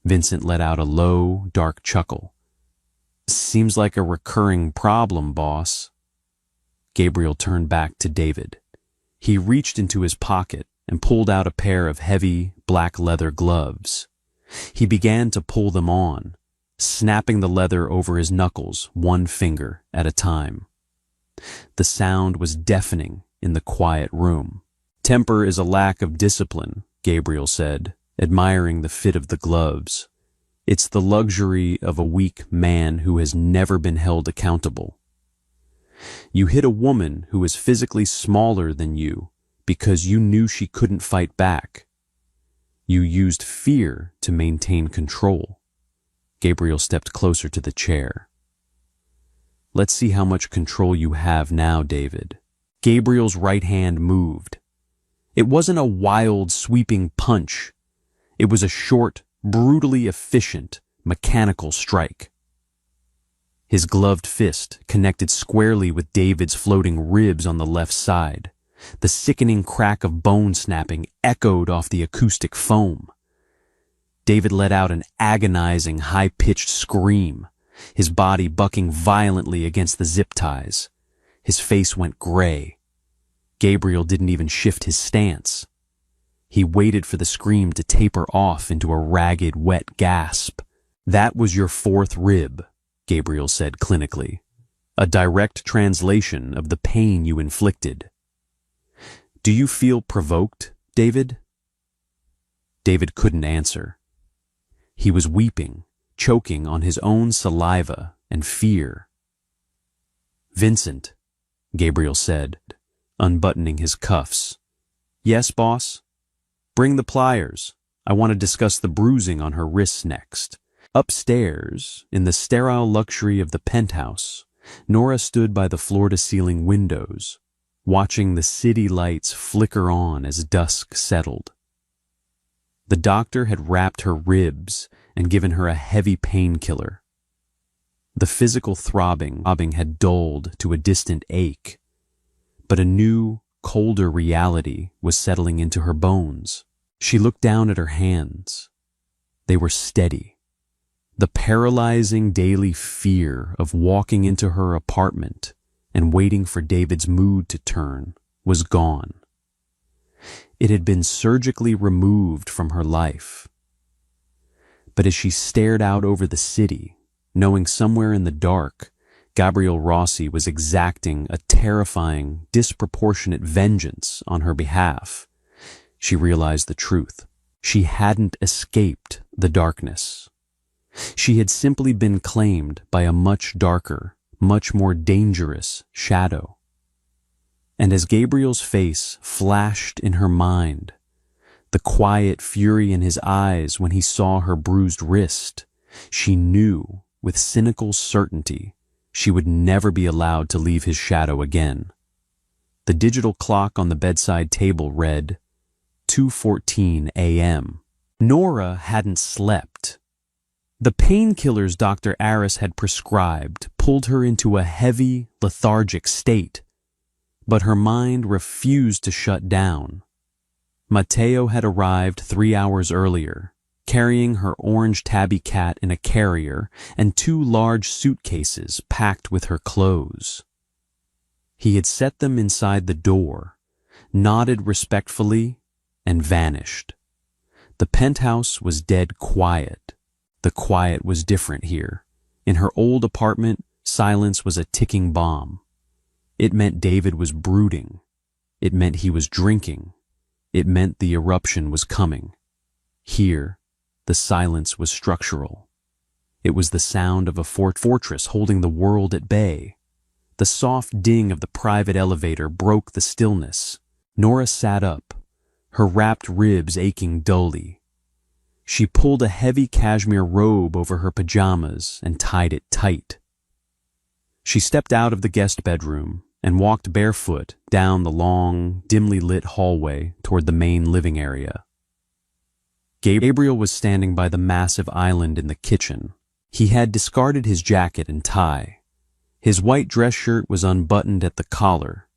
Vincent let out a low, dark chuckle. "Seems like a recurring problem, boss." Gabriel turned back to David. He reached into his pocket and pulled out a pair of heavy, black leather gloves. He began to pull them on, snapping the leather over his knuckles one finger at a time. The sound was deafening in the quiet room. "Temper is a lack of discipline," Gabriel said, admiring the fit of the gloves. "It's the luxury of a weak man who has never been held accountable. You hit a woman who is physically smaller than you because you knew she couldn't fight back. You used fear to maintain control." Gabriel stepped closer to the chair. "Let's see how much control you have now, David." Gabriel's right hand moved. It wasn't a wild, sweeping punch. It was a short, brutally efficient, mechanical strike. His gloved fist connected squarely with David's floating ribs on the left side. The sickening crack of bone snapping echoed off the acoustic foam. David let out an agonizing, high-pitched scream, his body bucking violently against the zip ties. His face went gray. Gabriel didn't even shift his stance. He waited for the scream to taper off into a ragged, wet gasp. "That was your fourth rib," Gabriel said clinically. "A direct translation of the pain you inflicted. Do you feel provoked, David?" David couldn't answer. He was weeping, choking on his own saliva and fear. "Vincent," Gabriel said, unbuttoning his cuffs. "Yes, boss? Bring the pliers. I want to discuss the bruising on her wrists next." Upstairs, in the sterile luxury of the penthouse, Nora stood by the floor-to-ceiling windows, watching the city lights flicker on as dusk settled. The doctor had wrapped her ribs and given her a heavy painkiller. The physical throbbing had dulled to a distant ache, but a new, colder reality was settling into her bones. She looked down at her hands. They were steady. The paralyzing daily fear of walking into her apartment and waiting for David's mood to turn was gone. It had been surgically removed from her life. But as she stared out over the city, knowing somewhere in the dark, Gabriel Rossi was exacting a terrifying, disproportionate vengeance on her behalf, she realized the truth. She hadn't escaped the darkness. She had simply been claimed by a much darker, much more dangerous shadow. And as Gabriel's face flashed in her mind, the quiet fury in his eyes when he saw her bruised wrist, she knew with cynical certainty she would never be allowed to leave his shadow again. The digital clock on the bedside table read 2:14 a.m. Nora hadn't slept. The painkillers Dr. Aris had prescribed pulled her into a heavy, lethargic state, but her mind refused to shut down. Mateo had arrived 3 hours earlier, carrying her orange tabby cat in a carrier and 2 large suitcases packed with her clothes. He had set them inside the door, nodded respectfully, and vanished. The penthouse was dead quiet. The quiet was different here. In her old apartment, silence was a ticking bomb. It meant David was brooding. It meant he was drinking. It meant the eruption was coming. Here, the silence was structural. It was the sound of a fortress holding the world at bay. The soft ding of the private elevator broke the stillness. Nora sat up, her wrapped ribs aching dully. She pulled a heavy cashmere robe over her pajamas and tied it tight. She stepped out of the guest bedroom and walked barefoot down the long, dimly lit hallway toward the main living area. Gabriel was standing by the massive island in the kitchen. He had discarded his jacket and tie. His white dress shirt was unbuttoned at the collar,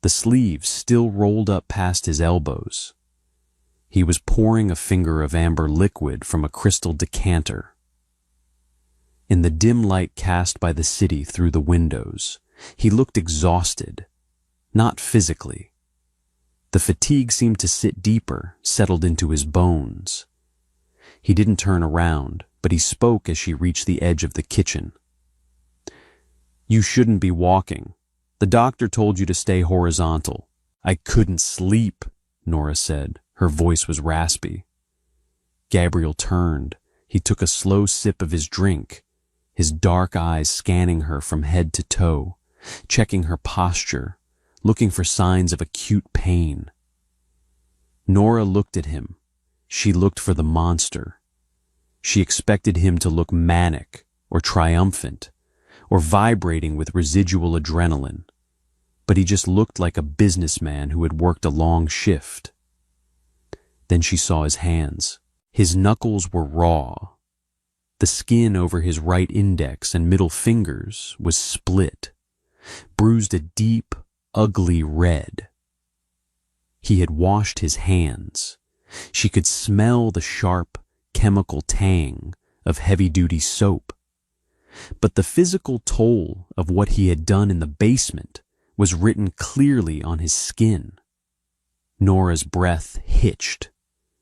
the sleeves still rolled up past his elbows. He was pouring a finger of amber liquid from a crystal decanter. In the dim light cast by the city through the windows, he looked exhausted, not physically, The fatigue seemed to sit deeper, settled into his bones. He didn't turn around, but he spoke as she reached the edge of the kitchen. "You shouldn't be walking. The doctor told you to stay horizontal." "I couldn't sleep," Nora said. Her voice was raspy. Gabriel turned. He took a slow sip of his drink, his dark eyes scanning her from head to toe, checking her posture, looking for signs of acute pain. Nora looked at him. She looked for the monster. She expected him to look manic or triumphant or vibrating with residual adrenaline, but he just looked like a businessman who had worked a long shift. Then she saw his hands. His knuckles were raw. The skin over his right index and middle fingers was split, bruised a deep, ugly red. He had washed his hands. She could smell the sharp, chemical tang of heavy-duty soap. But the physical toll of what he had done in the basement was written clearly on his skin. Nora's breath hitched.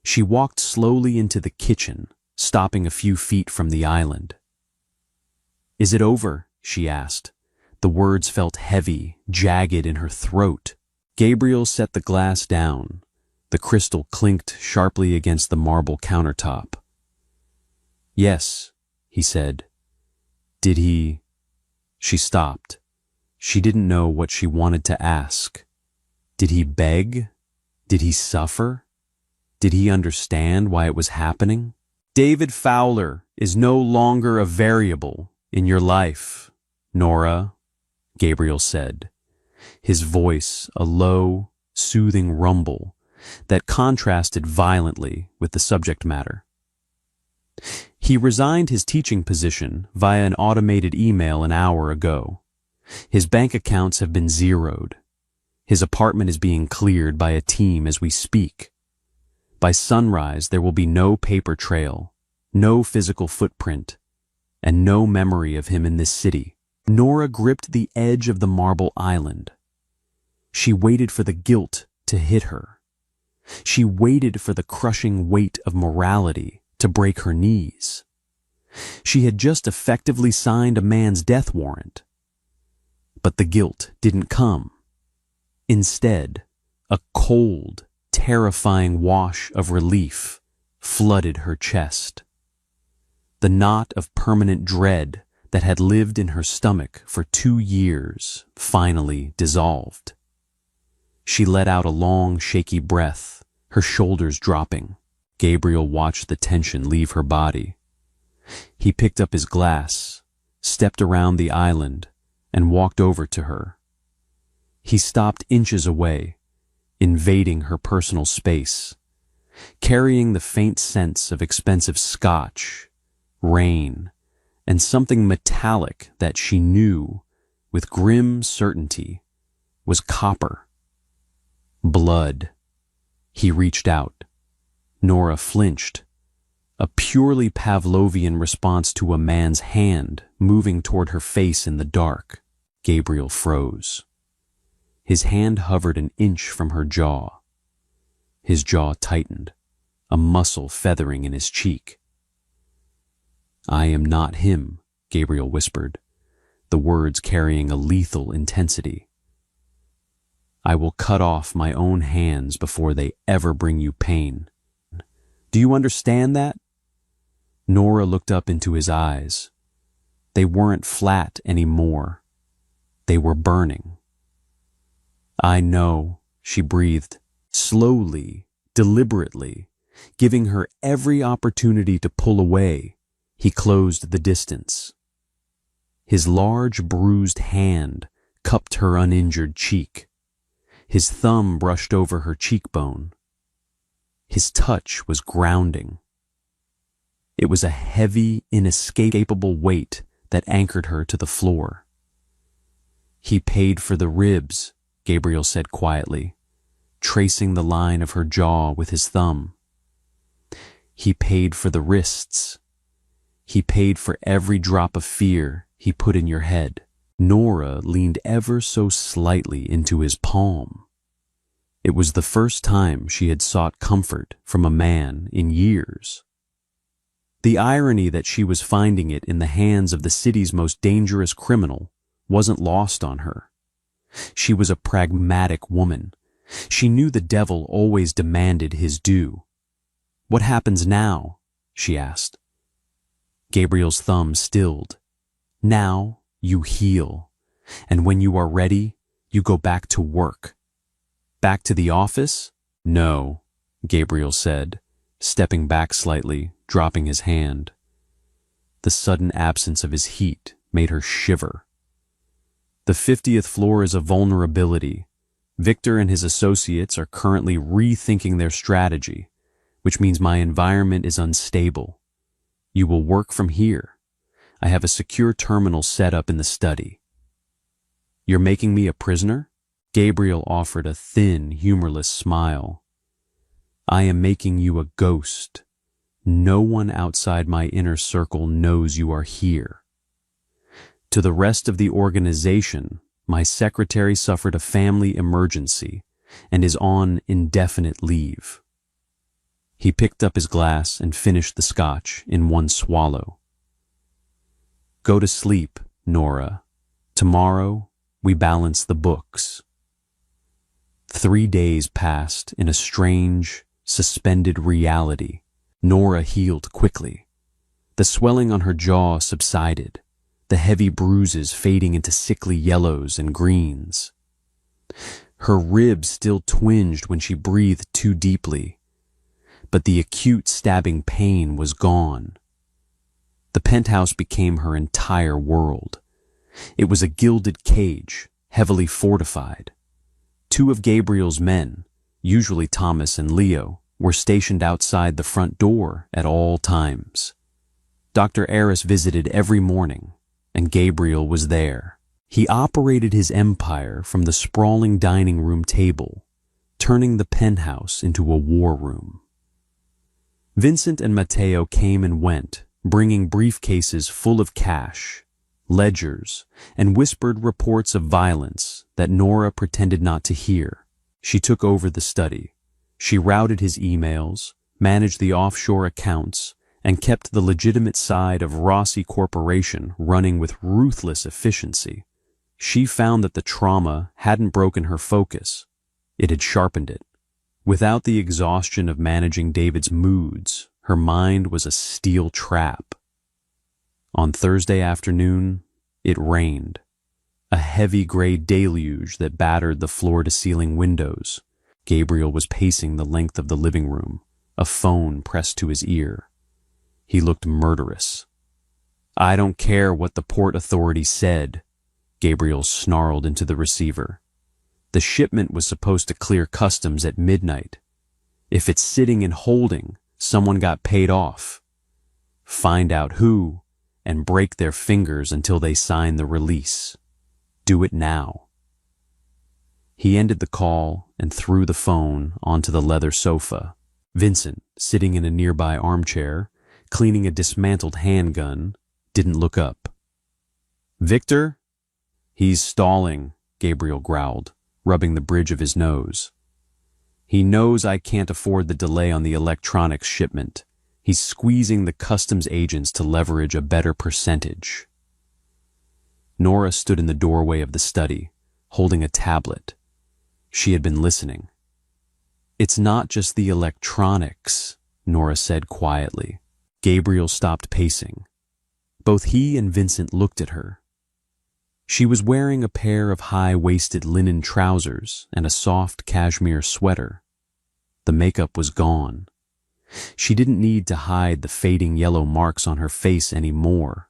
She walked slowly into the kitchen, stopping a few feet from the island. "Is it over?" she asked. The words felt heavy, jagged in her throat. Gabriel set the glass down. The crystal clinked sharply against the marble countertop. "Yes," he said. "Did he—" She stopped. She didn't know what she wanted to ask. Did he beg? Did he suffer? Did he understand why it was happening? "David Fowler is no longer a variable in your life, Nora," Gabriel said, his voice a low, soothing rumble that contrasted violently with the subject matter. He resigned his teaching position via an automated email an hour ago. His bank accounts have been zeroed. His apartment is being cleared by a team as we speak. By sunrise, there will be no paper trail, no physical footprint, and no memory of him in this city. Nora gripped the edge of the marble island. She waited for the guilt to hit her. She waited for the crushing weight of morality to break her knees. She had just effectively signed a man's death warrant. But the guilt didn't come. Instead, a cold, terrifying wash of relief flooded her chest. The knot of permanent dread that had lived in her stomach for 2 years finally dissolved. She let out a long, shaky breath, her shoulders dropping. Gabriel watched the tension leave her body. He picked up his glass, stepped around the island, and walked over to her. He stopped inches away, invading her personal space, carrying the faint sense of expensive scotch, rain, and something metallic that she knew, with grim certainty, was copper. Blood. He reached out. Nora flinched, a purely Pavlovian response to a man's hand moving toward her face in the dark. Gabriel froze. His hand hovered an inch from her jaw. His jaw tightened, a muscle feathering in his cheek. "I am not him," Gabriel whispered, the words carrying a lethal intensity. "I will cut off my own hands before they ever bring you pain. Do you understand that?" Nora looked up into his eyes. They weren't flat anymore. They were burning. "I know," she breathed, slowly, deliberately, giving her every opportunity to pull away. He closed the distance. His large, bruised hand cupped her uninjured cheek. His thumb brushed over her cheekbone. His touch was grounding. It was a heavy, inescapable weight that anchored her to the floor. "He paid for the ribs," Gabriel said quietly, tracing the line of her jaw with his thumb. "He paid for the wrists. He paid for every drop of fear he put in your head." Nora leaned ever so slightly into his palm. It was the first time she had sought comfort from a man in years. The irony that she was finding it in the hands of the city's most dangerous criminal wasn't lost on her. She was a pragmatic woman. She knew the devil always demanded his due. "What happens now?" she asked. Gabriel's thumb stilled. "Now you heal, and when you are ready, you go back to work." "Back to the office?" "No," Gabriel said, stepping back slightly, dropping his hand. The sudden absence of his heat made her shiver. "The 50th floor is a vulnerability. Victor and his associates are currently rethinking their strategy, which means my environment is unstable. You will work from here. I have a secure terminal set up in the study." "You're making me a prisoner?" Gabriel offered a thin, humorless smile. "I am making you a ghost. No one outside my inner circle knows you are here. To the rest of the organization, my secretary suffered a family emergency and is on indefinite leave." He picked up his glass and finished the scotch in one swallow. "Go to sleep, Nora. Tomorrow, we balance the books." 3 days passed in a strange, suspended reality. Nora healed quickly. The swelling on her jaw subsided, the heavy bruises fading into sickly yellows and greens. Her ribs still twinged when she breathed too deeply, but the acute stabbing pain was gone. The penthouse became her entire world. It was a gilded cage, heavily fortified. 2 of Gabriel's men, usually Thomas and Leo, were stationed outside the front door at all times. Dr. Eris visited every morning, and Gabriel was there. He operated his empire from the sprawling dining room table, turning the penthouse into a war room. Vincent and Matteo came and went, bringing briefcases full of cash, ledgers, and whispered reports of violence that Nora pretended not to hear. She took over the study. She routed his emails, managed the offshore accounts, and kept the legitimate side of Rossi Corporation running with ruthless efficiency. She found that the trauma hadn't broken her focus. It had sharpened it. Without the exhaustion of managing David's moods, her mind was a steel trap. On Thursday afternoon, it rained. A heavy gray deluge that battered the floor-to-ceiling windows. Gabriel was pacing the length of the living room, a phone pressed to his ear. He looked murderous. "I don't care what the port authority said," Gabriel snarled into the receiver. "The shipment was supposed to clear customs at midnight. If it's sitting in holding, someone got paid off. Find out who, and break their fingers until they sign the release. Do it now." He ended the call and threw the phone onto the leather sofa. Vincent, sitting in a nearby armchair, cleaning a dismantled handgun, didn't look up. "Victor?" "He's stalling," Gabriel growled, rubbing the bridge of his nose. "He knows I can't afford the delay on the electronics shipment. He's squeezing the customs agents to leverage a better percentage." Nora stood in the doorway of the study, holding a tablet. She had been listening. "It's not just the electronics," Nora said quietly. Gabriel stopped pacing. Both he and Vincent looked at her. She was wearing a pair of high-waisted linen trousers and a soft cashmere sweater. The makeup was gone. She didn't need to hide the fading yellow marks on her face anymore.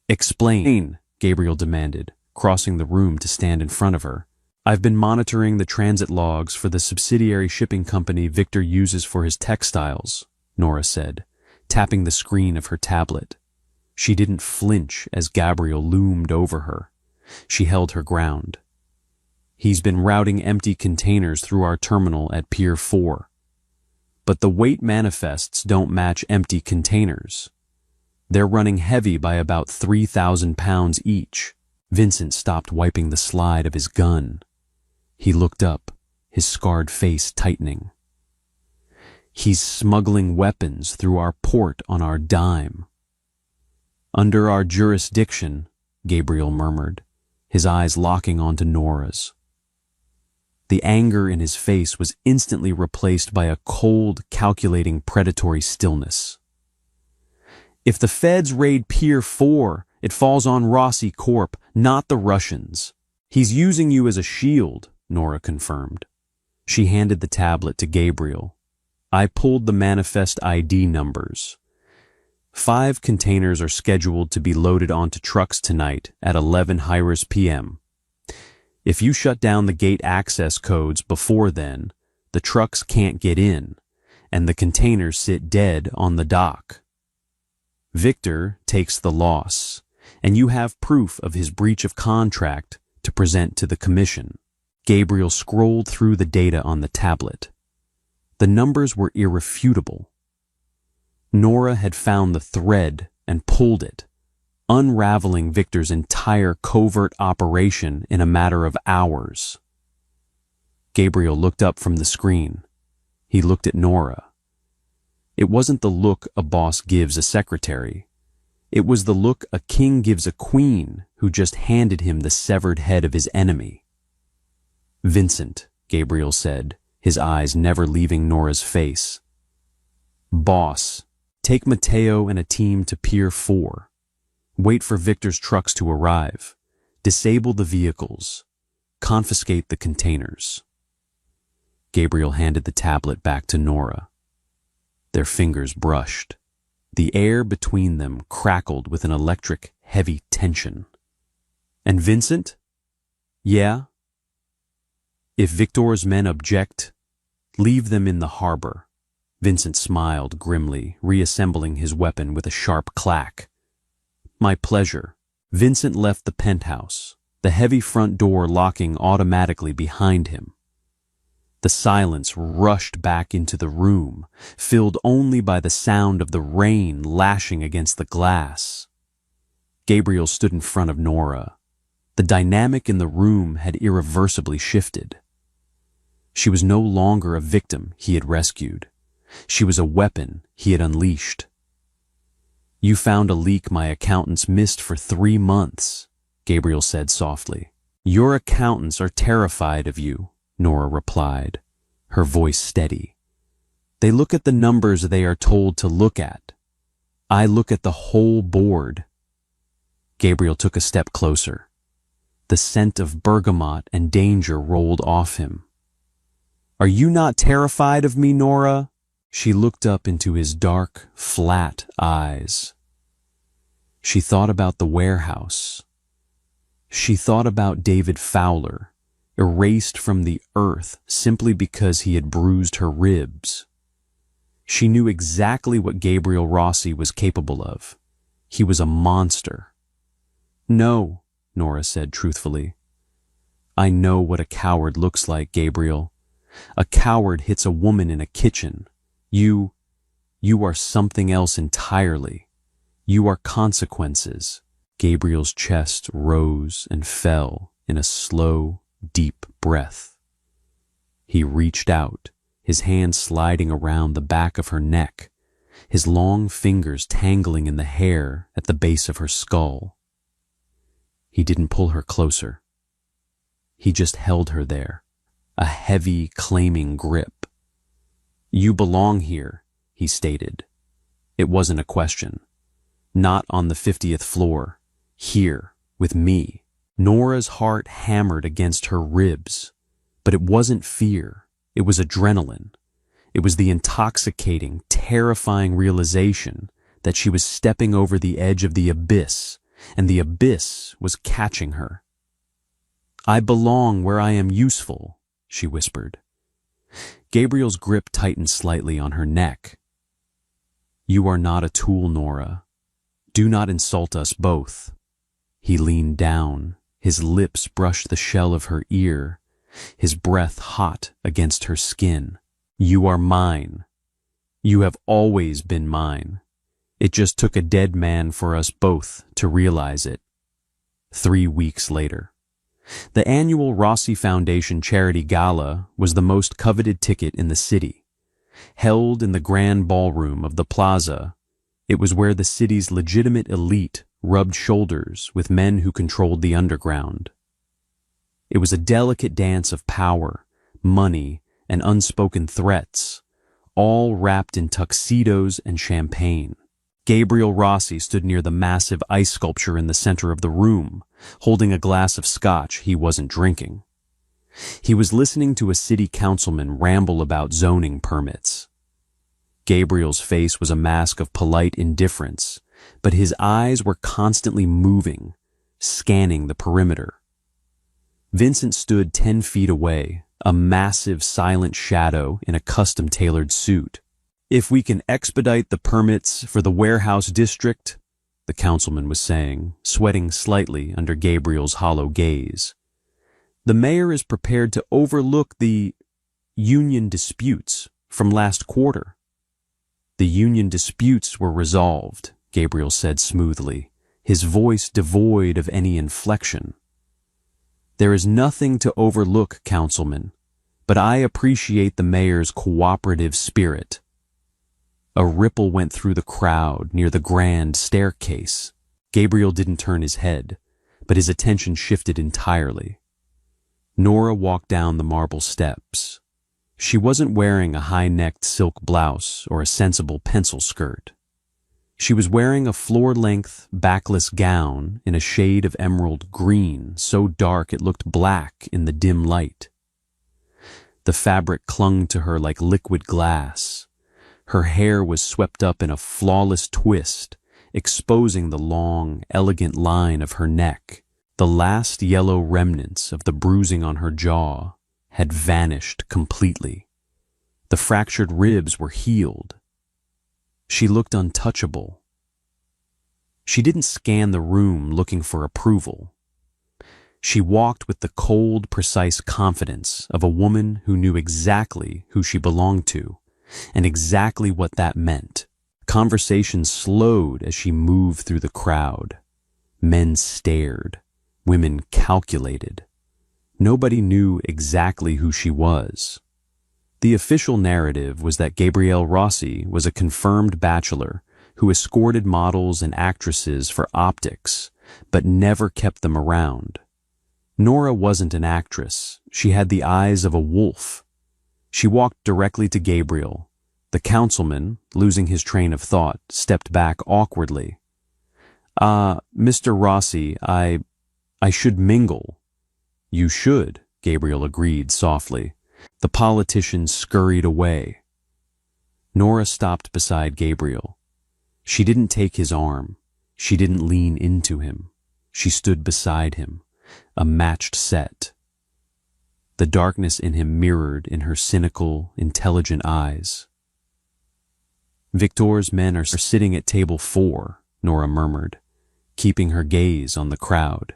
"Explain," Gabriel demanded, crossing the room to stand in front of her. "I've been monitoring the transit logs for the subsidiary shipping company Victor uses for his textiles," Nora said, tapping the screen of her tablet. She didn't flinch as Gabriel loomed over her. She held her ground. "He's been routing empty containers through our terminal at Pier 4. But the weight manifests don't match empty containers. They're running heavy by about 3,000 pounds each." Vincent stopped wiping the slide of his gun. He looked up, his scarred face tightening. He's smuggling weapons through our port on our dime. Under our jurisdiction, Gabriel murmured, his eyes locking onto Nora's. The anger in his face was instantly replaced by a cold, calculating, predatory stillness. If the feds raid Pier 4, it falls on Rossi Corp., not the Russians. He's using you as a shield, Nora confirmed. She handed the tablet to Gabriel. I pulled the manifest ID numbers. 5 containers are scheduled to be loaded onto trucks tonight at 11 p.m. If you shut down the gate access codes before then, the trucks can't get in, and the containers sit dead on the dock. Victor takes the loss, and you have proof of his breach of contract to present to the commission. Gabriel scrolled through the data on the tablet. The numbers were irrefutable. Nora had found the thread and pulled it, unraveling Victor's entire covert operation in a matter of hours. Gabriel looked up from the screen. He looked at Nora. It wasn't the look a boss gives a secretary. It was the look a king gives a queen who just handed him the severed head of his enemy. Vincent, Gabriel said, his eyes never leaving Nora's face. Boss, take Mateo and a team to Pier 4. Wait for Victor's trucks to arrive. Disable the vehicles. Confiscate the containers. Gabriel handed the tablet back to Nora. Their fingers brushed. The air between them crackled with an electric, heavy tension. And Vincent? Yeah? If Victor's men object, leave them in the harbor. Vincent smiled grimly, reassembling his weapon with a sharp clack. My pleasure. Vincent left the penthouse, the heavy front door locking automatically behind him. The silence rushed back into the room, filled only by the sound of the rain lashing against the glass. Gabriel stood in front of Nora. The dynamic in the room had irreversibly shifted. She was no longer a victim he had rescued. She was a weapon he had unleashed. You found a leak my accountants missed for 3 months, Gabriel said softly. Your accountants are terrified of you, Nora replied, her voice steady. They look at the numbers they are told to look at. I look at the whole board. Gabriel took a step closer. The scent of bergamot and danger rolled off him. Are you not terrified of me, Nora? She looked up into his dark, flat eyes. She thought about the warehouse. She thought about David Fowler, erased from the earth simply because he had bruised her ribs. She knew exactly what Gabriel Rossi was capable of. He was a monster. No, Nora said truthfully. I know what a coward looks like, Gabriel. A coward hits a woman in a kitchen. You are something else entirely. You are consequences. Gabriel's chest rose and fell in a slow, deep breath. He reached out, his hand sliding around the back of her neck, his long fingers tangling in the hair at the base of her skull. He didn't pull her closer. He just held her there, a heavy, claiming grip. You belong here, he stated. It wasn't a question. Not on the 50th floor. Here, with me. Nora's heart hammered against her ribs. But it wasn't fear. It was adrenaline. It was the intoxicating, terrifying realization that she was stepping over the edge of the abyss, and the abyss was catching her. I belong where I am useful, she whispered. Gabriel's grip tightened slightly on her neck. You are not a tool, Nora. Do not insult us both. He leaned down. His lips brushed the shell of her ear, his breath hot against her skin. You are mine. You have always been mine. It just took a dead man for us both to realize it. 3 weeks later. The annual Rossi Foundation Charity Gala was the most coveted ticket in the city. Held in the grand ballroom of the plaza, it was where the city's legitimate elite rubbed shoulders with men who controlled the underground. It was a delicate dance of power, money, and unspoken threats, all wrapped in tuxedos and champagne. Gabriel Rossi stood near the massive ice sculpture in the center of the room, holding a glass of scotch he wasn't drinking. He was listening to a city councilman ramble about zoning permits. Gabriel's face was a mask of polite indifference, but his eyes were constantly moving, scanning the perimeter. Vincent stood 10 feet away, a massive silent shadow in a custom-tailored suit. "If we can expedite the permits for the warehouse district," the councilman was saying, sweating slightly under Gabriel's hollow gaze, "the mayor is prepared to overlook the union disputes from last quarter." "The union disputes were resolved," Gabriel said smoothly, his voice devoid of any inflection. "There is nothing to overlook, councilman, but I appreciate the mayor's cooperative spirit." A ripple went through the crowd near the grand staircase. Gabriel didn't turn his head, but his attention shifted entirely. Nora walked down the marble steps. She wasn't wearing a high-necked silk blouse or a sensible pencil skirt. She was wearing a floor-length, backless gown in a shade of emerald green, so dark it looked black in the dim light. The fabric clung to her like liquid glass. Her hair was swept up in a flawless twist, exposing the long, elegant line of her neck. The last yellow remnants of the bruising on her jaw had vanished completely. The fractured ribs were healed. She looked untouchable. She didn't scan the room looking for approval. She walked with the cold, precise confidence of a woman who knew exactly who she belonged to and exactly what that meant. Conversation slowed as she moved through the crowd. Men stared. Women calculated. Nobody knew exactly who she was. The official narrative was that Gabriel Rossi was a confirmed bachelor who escorted models and actresses for optics, but never kept them around. Nora wasn't an actress. She had the eyes of a wolf. She walked directly to Gabriel. The councilman, losing his train of thought, stepped back awkwardly. Mr. Rossi, I should mingle." "You should," Gabriel agreed softly. The politician scurried away. Nora stopped beside Gabriel. She didn't take his arm. She didn't lean into him. She stood beside him, a matched set. The darkness in him mirrored in her cynical, intelligent eyes. "Victor's men are sitting at table 4, Nora murmured, keeping her gaze on the crowd.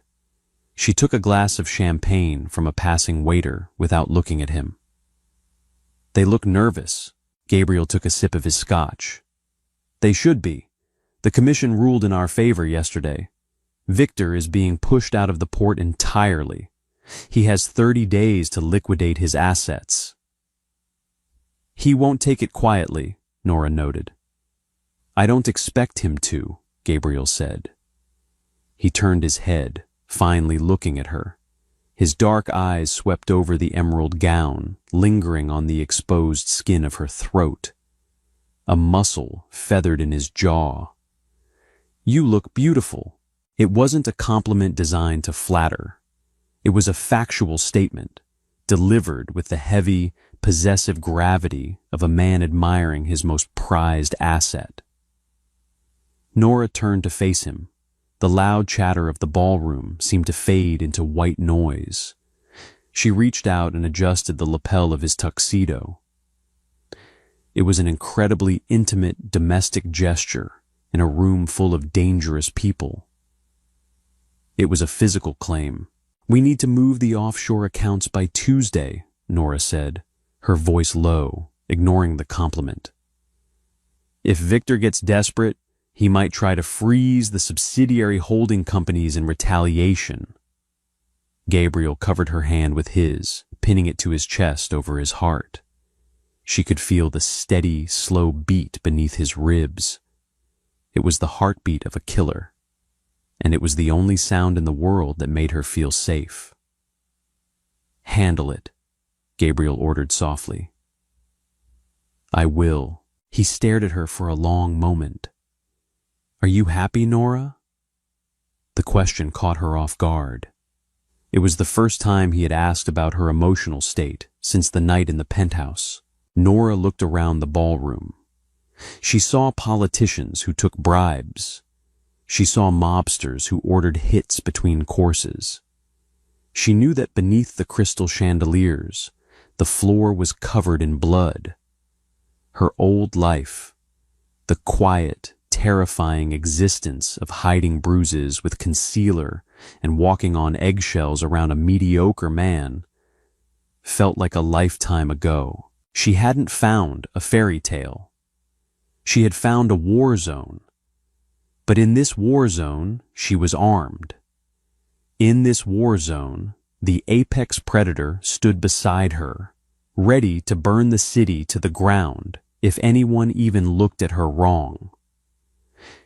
She took a glass of champagne from a passing waiter without looking at him. "They look nervous." Gabriel took a sip of his scotch. "They should be. The commission ruled in our favor yesterday. Victor is being pushed out of the port entirely. He has 30 days to liquidate his assets." "He won't take it quietly," Nora noted. "I don't expect him to," Gabriel said. He turned his head, finally looking at her. His dark eyes swept over the emerald gown, lingering on the exposed skin of her throat. A muscle feathered in his jaw. "You look beautiful." It wasn't a compliment designed to flatter. It was a factual statement, delivered with the heavy, possessive gravity of a man admiring his most prized asset. Nora turned to face him. The loud chatter of the ballroom seemed to fade into white noise. She reached out and adjusted the lapel of his tuxedo. It was an incredibly intimate, domestic gesture in a room full of dangerous people. It was a physical claim. "We need to move the offshore accounts by Tuesday," Nora said, her voice low, ignoring the compliment. "If Victor gets desperate, he might try to freeze the subsidiary holding companies in retaliation." Gabriel covered her hand with his, pinning it to his chest over his heart. She could feel the steady, slow beat beneath his ribs. It was the heartbeat of a killer, and it was the only sound in the world that made her feel safe. "Handle it," Gabriel ordered softly. "I will." He stared at her for a long moment. "Are you happy, Nora?" The question caught her off guard. It was the first time he had asked about her emotional state since the night in the penthouse. Nora looked around the ballroom. She saw politicians who took bribes. She saw mobsters who ordered hits between courses. She knew that beneath the crystal chandeliers, the floor was covered in blood. Her old life, the quiet, terrifying existence of hiding bruises with concealer and walking on eggshells around a mediocre man, felt like a lifetime ago. She hadn't found a fairy tale. She had found a war zone. But in this war zone, she was armed. In this war zone, the apex predator stood beside her, ready to burn the city to the ground if anyone even looked at her wrong.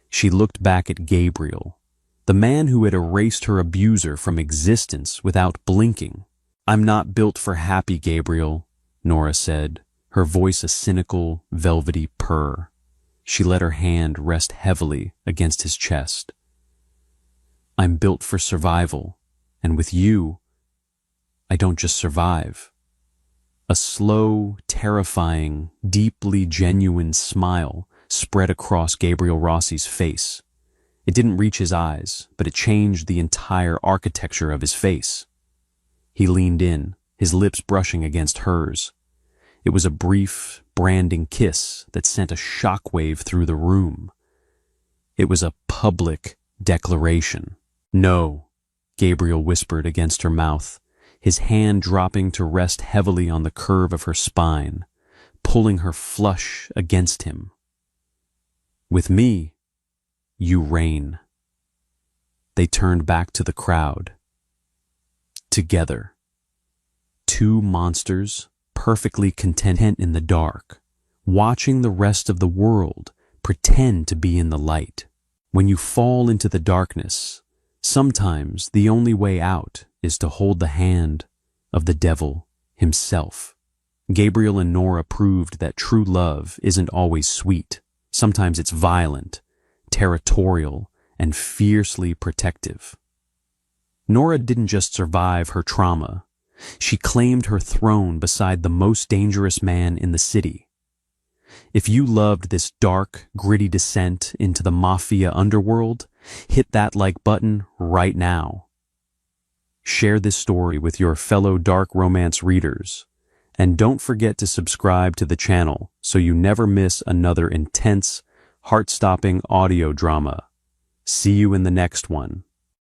She looked back at Gabriel, the man who had erased her abuser from existence without blinking. "I'm not built for happy, Gabriel," Nora said, her voice a cynical, velvety purr. She let her hand rest heavily against his chest. "I'm built for survival, and with you, I don't just survive." A slow, terrifying, deeply genuine smile spread across Gabriel Rossi's face. It didn't reach his eyes, but it changed the entire architecture of his face. He leaned in, his lips brushing against hers. It was a brief, branding kiss that sent a shockwave through the room. It was a public declaration. "No," Gabriel whispered against her mouth, his hand dropping to rest heavily on the curve of her spine, pulling her flush against him. "With me, you reign." They turned back to the crowd. Together. Two monsters, perfectly content in the dark, watching the rest of the world pretend to be in the light. When you fall into the darkness, sometimes the only way out is to hold the hand of the devil himself. Gabriel and Nora proved that true love isn't always sweet. Sometimes it's violent, territorial, and fiercely protective. Nora didn't just survive her trauma. She claimed her throne beside the most dangerous man in the city. If you loved this dark, gritty descent into the mafia underworld, hit that like button right now. Share this story with your fellow dark romance readers, and don't forget to subscribe to the channel so you never miss another intense, heart-stopping audio drama. See you in the next one.